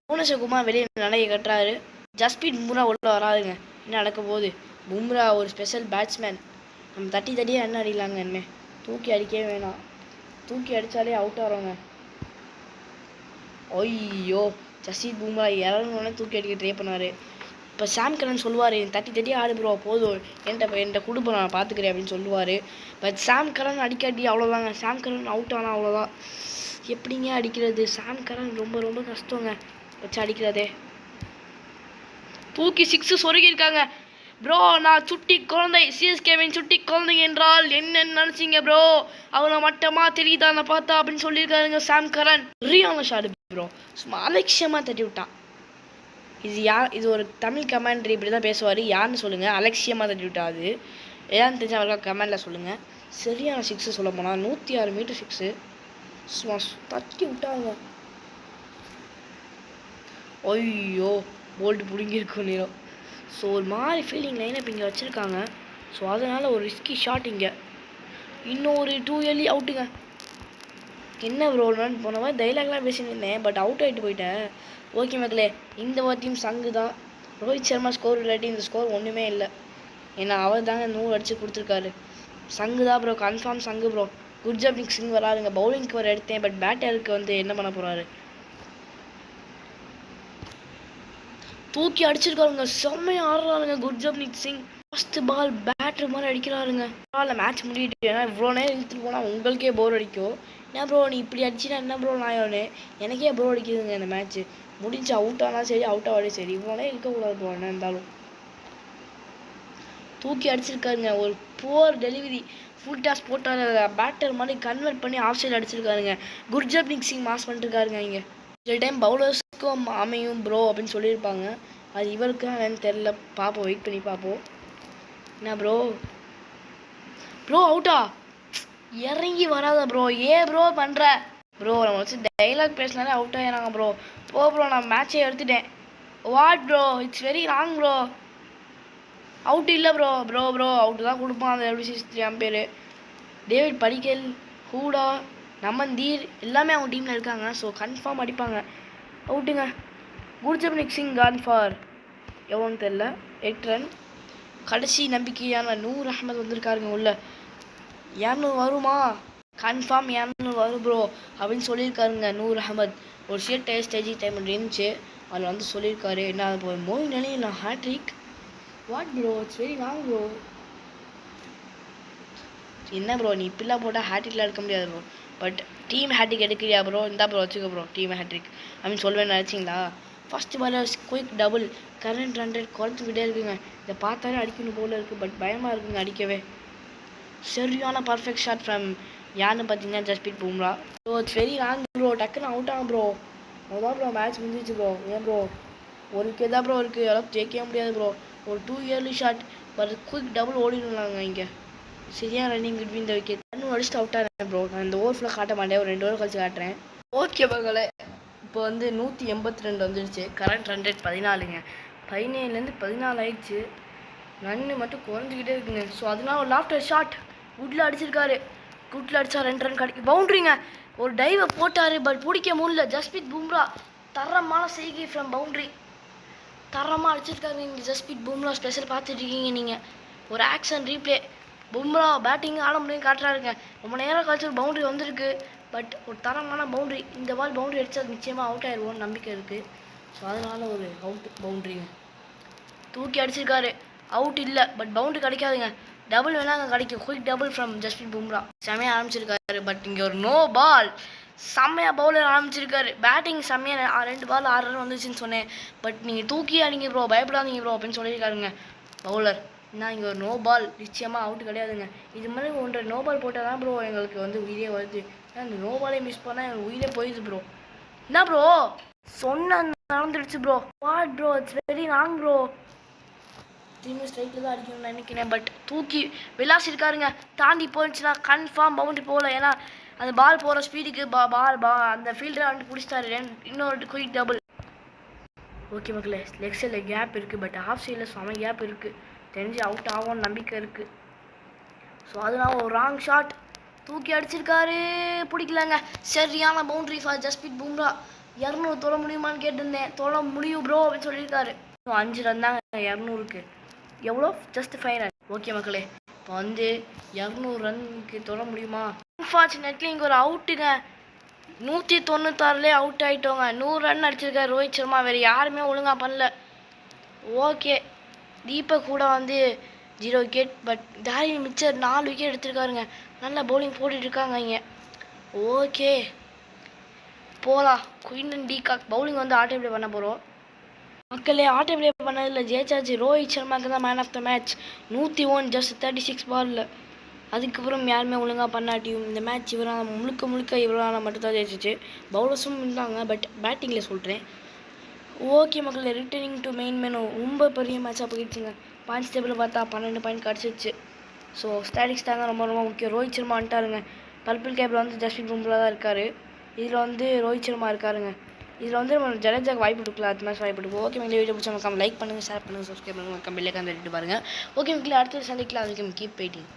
Bhuvneshwar வெளியே நடைய கட்டுறாரு. ஜஸ்பீட் பும்ரா உள்ள வராதுங்க. என்ன நடக்க போகுது? பும்ரா ஒரு ஸ்பெஷல் பேட்ஸ்மேன். நம்ம தட்டியே என்ன அடிக்கலாங்க. இனிமேல் தூக்கி அடிக்கவே வேணாம். தூக்கி அடித்தாலே அவுட் ஆகிறோங்க. ஐயோ ஜஸ்பீட் பும்ரா இறங்கணுன்னே தூக்கி அடிக்க ட்ரை பண்ணார். இப்போ சாம் கரன் சொல்லுவார், தட்டி ஆடு ப்ரோ போதும், என்கிட்ட கொடுப்போம் நான் பார்த்துக்கிறேன் அப்படின்னு சொல்லுவார். பட் சாம் கரன் அடிக்காட்டி அவ்வளோதாங்க. சாம் கரன் அவுட் ஆனால் அவ்வளோதான். எப்படிங்க அடிக்கிறது? சாம் கரன் ரொம்ப கஷ்டங்க வச்சு அடிக்கிறதே. தூக்கி 6 சொருகியிருக்காங்க ப்ரோ. நான் சுட்டி குழந்தை, சிஎஸ்கேவின் சுட்டி குழந்தை என்றால் என்னன்னு நினச்சிங்க ப்ரோ? அவனை மட்டமாக தெரியுதா நான் பார்த்தா அப்படின்னு சொல்லியிருக்காருங்க சாம் கரன். ரியான ஷாட் ப்ரோ, சும்மா அலட்சியமாக தட்டி விட்டான். இது ஒரு தமிழ் கமெண்ட்ரி இப்படி தான் பேசுவார். யாருன்னு சொல்லுங்கள். அலட்சியமாக தட்டி விட்டாது ஏன்னு தெரிஞ்ச அவர்களுக்கு கமெண்டில் சொல்லுங்கள். சரியான 6 சொல்ல போனால் 106 மீட்டர் 6 சும்மா தட்டி விட்டாங்க. ஐயோ போல்டு பிடுங்கிருக்கும் நேரம். ஸோ ஒரு மாதிரி ஃபீல்டிங் லைனப் இங்கே வச்சுருக்காங்க. ஸோ அதனால் ஒரு ரிஸ்கி ஷாட் இங்கே. இன்னும் ஒரு 2 early அவுட்டுங்க. என்ன ப்ரோ நான் போன மாதிரி டைலாக்லாம் பேசியிருந்தேன், பட் அவுட் ஆகிட்டு போயிட்டேன். ஓகே மக்களே, இந்த வாட்டியும் சங்கு தான். ரோஹித் சர்மா ஸ்கோர் இல்லாட்டி இந்த ஸ்கோர் ஒன்றுமே இல்லை. ஏன்னா அவர் தாங்க 100 அடித்து கொடுத்துருக்காரு. சங்கு தான் ப்ரோ, கன்ஃபார்ம் சங்கு ப்ரோ. குர்ஜப்ரீத் சிங் வராதுங்க. பவுலிங்க்கு வர எடுத்தேன், பட் பேட்டருக்கு வந்து என்ன பண்ண போகிறாரு? தூக்கி அடிச்சிருக்காருங்க. செம்மையாக ஆடுறாருங்க குர்ஜப்ரீத் சிங். ஃபஸ்ட்டு பால் பேட்டர் மாதிரி அடிக்கிறாருங்க. பரவாயில்ல மேட்ச் முடியிட்டு. ஏன்னா இவ்வளோ நேரம் இழுத்துட்டு போனால் உங்களுக்கே போர் அடிக்கும். என்ன ப்ரோ நீ இப்படி அடிச்சுன்னா என்ன ப்ரோ நான் எனக்கே போர் அடிக்குதுங்க. இந்த மேட்ச்சு முடிஞ்சு அவுட் ஆனால் சரி, அவுட் ஆகாதே சரி, இவ்வளோ நேரம் இருக்கக்கூடாது ப்ரோ. என்ன இருந்தாலும் தூக்கி அடிச்சிருக்காருங்க. ஒரு புவர் டெலிவரி, ஃபுல் டாஸ் போட்டார். பேட்டர் மாதிரி கன்வெர்ட் பண்ணி off side அடிச்சிருக்காருங்க. Gurjapneet Singh mass பண்ணிட்டுருக்காருங்க. இங்கே சில டைம் பவுலர்ஸ்க்கும் அமையும் ப்ரோ அப்படின்னு சொல்லியிருப்பாங்க. அது இவருக்கு என்னன்னு தெரில. பார்ப்போம், வெயிட் பண்ணி பார்ப்போம். என்ன ப்ரோ அவுட்டா? இறங்கி வராத ப்ரோ. ப்ரோ பண்ணுற ப்ரோ? நம்ம வச்சு டைலாக் பேசினாலே அவுட் ஆகிறாங்க ப்ரோ. ப்ரோ நான் மேட்சே எடுத்துட்டேன். What bro, it's very wrong bro. Out இல்லை ப்ரோ அவுட்டு தான் கொடுப்பான் அந்த WCC அம்பேர். டேவிட் படிக்கல், ஹூடா, நமந்தீர் எல்லாமே அவங்க டீமில் இருக்காங்க. ஸோ கன்ஃபார்ம் அடிப்பாங்க. அவுட்டுங்க. குர்ஜப்ரீத் சிங் கான் ஃபார் எவ்வளோன்னு தெரில 8 ரன். கடைசி நம்பிக்கையான நூர் அஹமத் வந்திருக்காருங்க உள்ள. 200 வருமா? கன்ஃபார்ம் 200 வரும் ப்ரோ அப்படின்னு சொல்லியிருக்காருங்க நூர் அஹமத். ஒரு ஸ்டேஜ் டைம் இருந்துச்சு, அதில் வந்து சொல்லியிருக்காரு. என்ன அது போய் மோயின் அலி நான் hat trick. What bro, it's very wrong bro. என்ன ப்ரோ நீ இப்படிலாம் போட்டால் ஹேட்ரிக்லாம் எடுக்க முடியாது ப்ரோ. பட் டீம் ஹேட்ரிக் எடுக்கிறியா ப்ரோ? இந்தா ப்ரோ வச்சுக்க ப்ரோ டீம் ஹேட்ரிக் அப்படின்னு சொல்லுவேன் நினச்சிங்களா? First bowler quick double. Current run rate குறைஞ்சிக்கிட்டே இருக்குங்க. இதை பார்த்தாலே அடிக்கணும் போல இருக்குது, பட் பயமாக இருக்குங்க அடிக்கவே. சரியான பர்ஃபெக்ட் ஷாட் ஃப்ரம் யாருன்னு பார்த்தீங்கன்னா Jasprit Bumrah. So it's very wrong bro. டக்குன்னு அவுட் ஆகும் ப்ரோ. அதான் ப்ரோ மேட்ச் முடிஞ்சிச்சு ப்ரோ. ஏன் ப்ரோ ஒரு விக்கெட் தான் ப்ரோ இருக்குது, அளவுக்கு ஜெயிக்கவே முடியாது ப்ரோ. ஒரு 2 early shot but quick double ஓடிடுவாங்க இங்கே. சரியான ரன்னிங் பிட்வீன் த விக்கெட். இன்னும் அடிச்சுட்டு அவுட் ஆகிறேன் ப்ரோ. நான் இந்த ஓவர் ஃபுல்லாக காட்ட மாட்டேன், ஒரு 2 ஓவர் கழிச்சு காட்டுறேன். ஓகே மகளே, இப்போ வந்து 182 வந்துடுச்சு. கரண்ட் ரன் ரேட் 14ங்க. 17லேருந்து 14 ஆயிடுச்சு. ரன்னு மட்டும் குறைஞ்சிக்கிட்டே இருக்குங்க. ஸோ அதனால ஒரு லாஃப்டர் ஷாட் குட்டில் அடிச்சிருக்காரு. குட்டில் அடித்தா 2 ரன் கிடைக்கும். பவுண்ட்ரிங்க. ஒரு டைவை போட்டார், பட் பிடிக்க முடியல. ஜஸ்பிரீத் பும்ரா தரமான செய்கை ஃப்ரம் பவுண்ட்ரி, தரமாக அடிச்சிருக்காங்க. இங்கே ஜஸ்பிரீத் பும்ரா ஸ்பெஷல் பார்த்துட்ருக்கீங்க நீங்கள். ஒரு ஆக்ஷன் ரீப்ளே, பும்ரா பேட்டிங் ஆட முடியும் காட்டுறாருங்க. ரொம்ப நேரம் கழிச்சு ஒரு பவுண்ட்ரி வந்திருக்கு, பட் ஒரு தரமான பவுண்ட்ரி. இந்த பால் பவுண்ட்ரி அடித்தா நிச்சயமாக அவுட் ஆயிடுவோம்னு நம்பிக்கை இருக்குது. ஸோ அதனால் ஒரு அவுட் பவுண்ட்ரிங்க தூக்கி அடிச்சிருக்காரு. அவுட் இல்லை, பட் பவுண்ட்ரி கிடைக்காதுங்க. டபுள் வேணா அங்கே கிடைக்கும். Quick double from Jasprit Bumrah. செம்மையாக ஆரம்பிச்சிருக்காரு, பட் இங்கே ஒரு நோ பால். செம்மையாக பவுலர் ஆரம்பிச்சிருக்காரு. பேட்டிங் செம்மையாக 2 பால் 6 ரன் வந்துச்சுன்னு சொன்னேன், பட் நீங்கள் தூக்கி அடிங்க ப்ரோ, பயப்படாதீங்க ப்ரோ அப்படின்னு சொல்லியிருக்காருங்க பவுலர். ஏன்னா இங்கே ஒரு நோ பால், நிச்சயமாக அவுட் கிடையாதுங்க. இது மாதிரி 1 நோ பால் போட்டால் தான் ப்ரோ எங்களுக்கு வந்து உயிரே வருது. ஏன்னா இந்த நோ பாலே மிஸ் பண்ணால் எங்களுக்கு உயிரே போயிடுது ப்ரோ. என்ன ப்ரோ சொன்ன நடந்துடுச்சு bro. What bro, it's very wrong bro. திரும்பி ஸ்ட்ரைட்டில் தான் அடிக்கணும்னு நினைக்கிறேன், பட் தூக்கி விளாசிருக்காருங்க. தாண்டி போயிடுச்சுன்னா கன்ஃபார்ம் பவுண்ட்ரி போகல. ஏன்னா அந்த பால் போகிற ஸ்பீடுக்கு அந்த ஃபீல்டரை வந்துட்டு பிடிச்சிட்டாரு. இன்னொரு குயிக் டபுள். ஓகே மக்களே, லெக் சைடில் கேப் இருக்குது, பட் ஆஃப் சைடில் செம கேப் இருக்குது. தெரிஞ்சு அவுட் ஆகும்னு நம்பிக்கை இருக்குது. ஸோ அதனால ஒரு ராங் ஷாட் தூக்கி அடிச்சிருக்காரு, பிடிக்கலங்க. சரியான பவுண்ட்ரி ஃபார் ஜஸ்பிரீத் பும்ரா. 200 தொட முடியுமான்னு கேட்டிருந்தேன். தொட முடியும் ப்ரோ அப்படின்னு சொல்லியிருக்காரு. 5 ரன் தாங்க 200க்கு. எவ்வளோ? Just 5 run. ஓகே மக்களே, இப்போ வந்து 200 ரன்னுக்கு தொட முடியுமா? அன்ஃபார்ச்சுனேட்லி இங்கே ஒரு அவுட்டுங்க. 196லே அவுட் ஆகிட்டோங்க. 100 ரன் அடிச்சிருக்காரு ரோஹித் சர்மா. வேறு யாருமே ஒழுங்காக பண்ணல. ஓகே, தீபக் கூட வந்து 0 விக்கெட், பட் தாரி மிச்சர் 4 விக்கெட் எடுத்திருக்காருங்க. நல்லா பவுலிங் போட்டுட்ருக்காங்க இங்கே. ஓகே போகலாம். குயின் அண்ட் டீகாக் பவுலிங் வந்து ஆட்டோ ப்ளே பண்ண போகிறோம். மக்களே, ஆட்டோ ப்ளே பண்ணதில் ஜெயிச்சாச்சு. ரோஹித் சர்மாவுக்கு தான் man of the match. 101 just 36 பாலில். அதுக்கப்புறம் யாருமே ஒழுங்காக பண்ணாட்டியும் இந்த மேட்ச் இவரால் முழுக்க இவரால் மட்டும்தான் ஜெயிச்சிச்சு. பவுலர்ஸும் இருந்தாங்க, பட் பேட்டிங்கில் சொல்கிறேன். ஓகே மக்களே, ரிட்டர்னிங் டு மெயின் மெனு. ரொம்ப பெரிய மேட்சாக போயிடுச்சுங்க. பாயிண்ட்ஸ் டேபிளில் பார்த்தா 12 பாயிண்ட் கிடச்சிச்சு. ஸோ ஸ்டாட்டிக்ஸ் தாங்க ரொம்ப முக்கியம். ரோஹித் சர்மா வந்துட்டாருங்க. பர்பிள் கேப்பில் வந்து ஜஸ்பிரீத் பும்ரா தான் இருக்கார். இதில் வந்து ரோஹித் சர்மா இருக்காருங்க. இதில் வந்து நம்ம ஜடேஜாக்கு வாய்ப்பு கொடுக்கல, அது மாதிரி வாய்ப்பு கொடுக்கும். ஓகே மக்களே, வீடியோ பிடிச்சா லைக் பண்ணுங்கள், ஷேர் பண்ணுங்கள், சப்ஸ்கிரைப் பண்ணுங்கள், பெல் ஐக்கான் தட்டிட்டு பாருங்கள். ஓகே மக்களே, அடுத்த சந்திக்கலாம். அதுக்கு கீப் வெயிட்டிங்.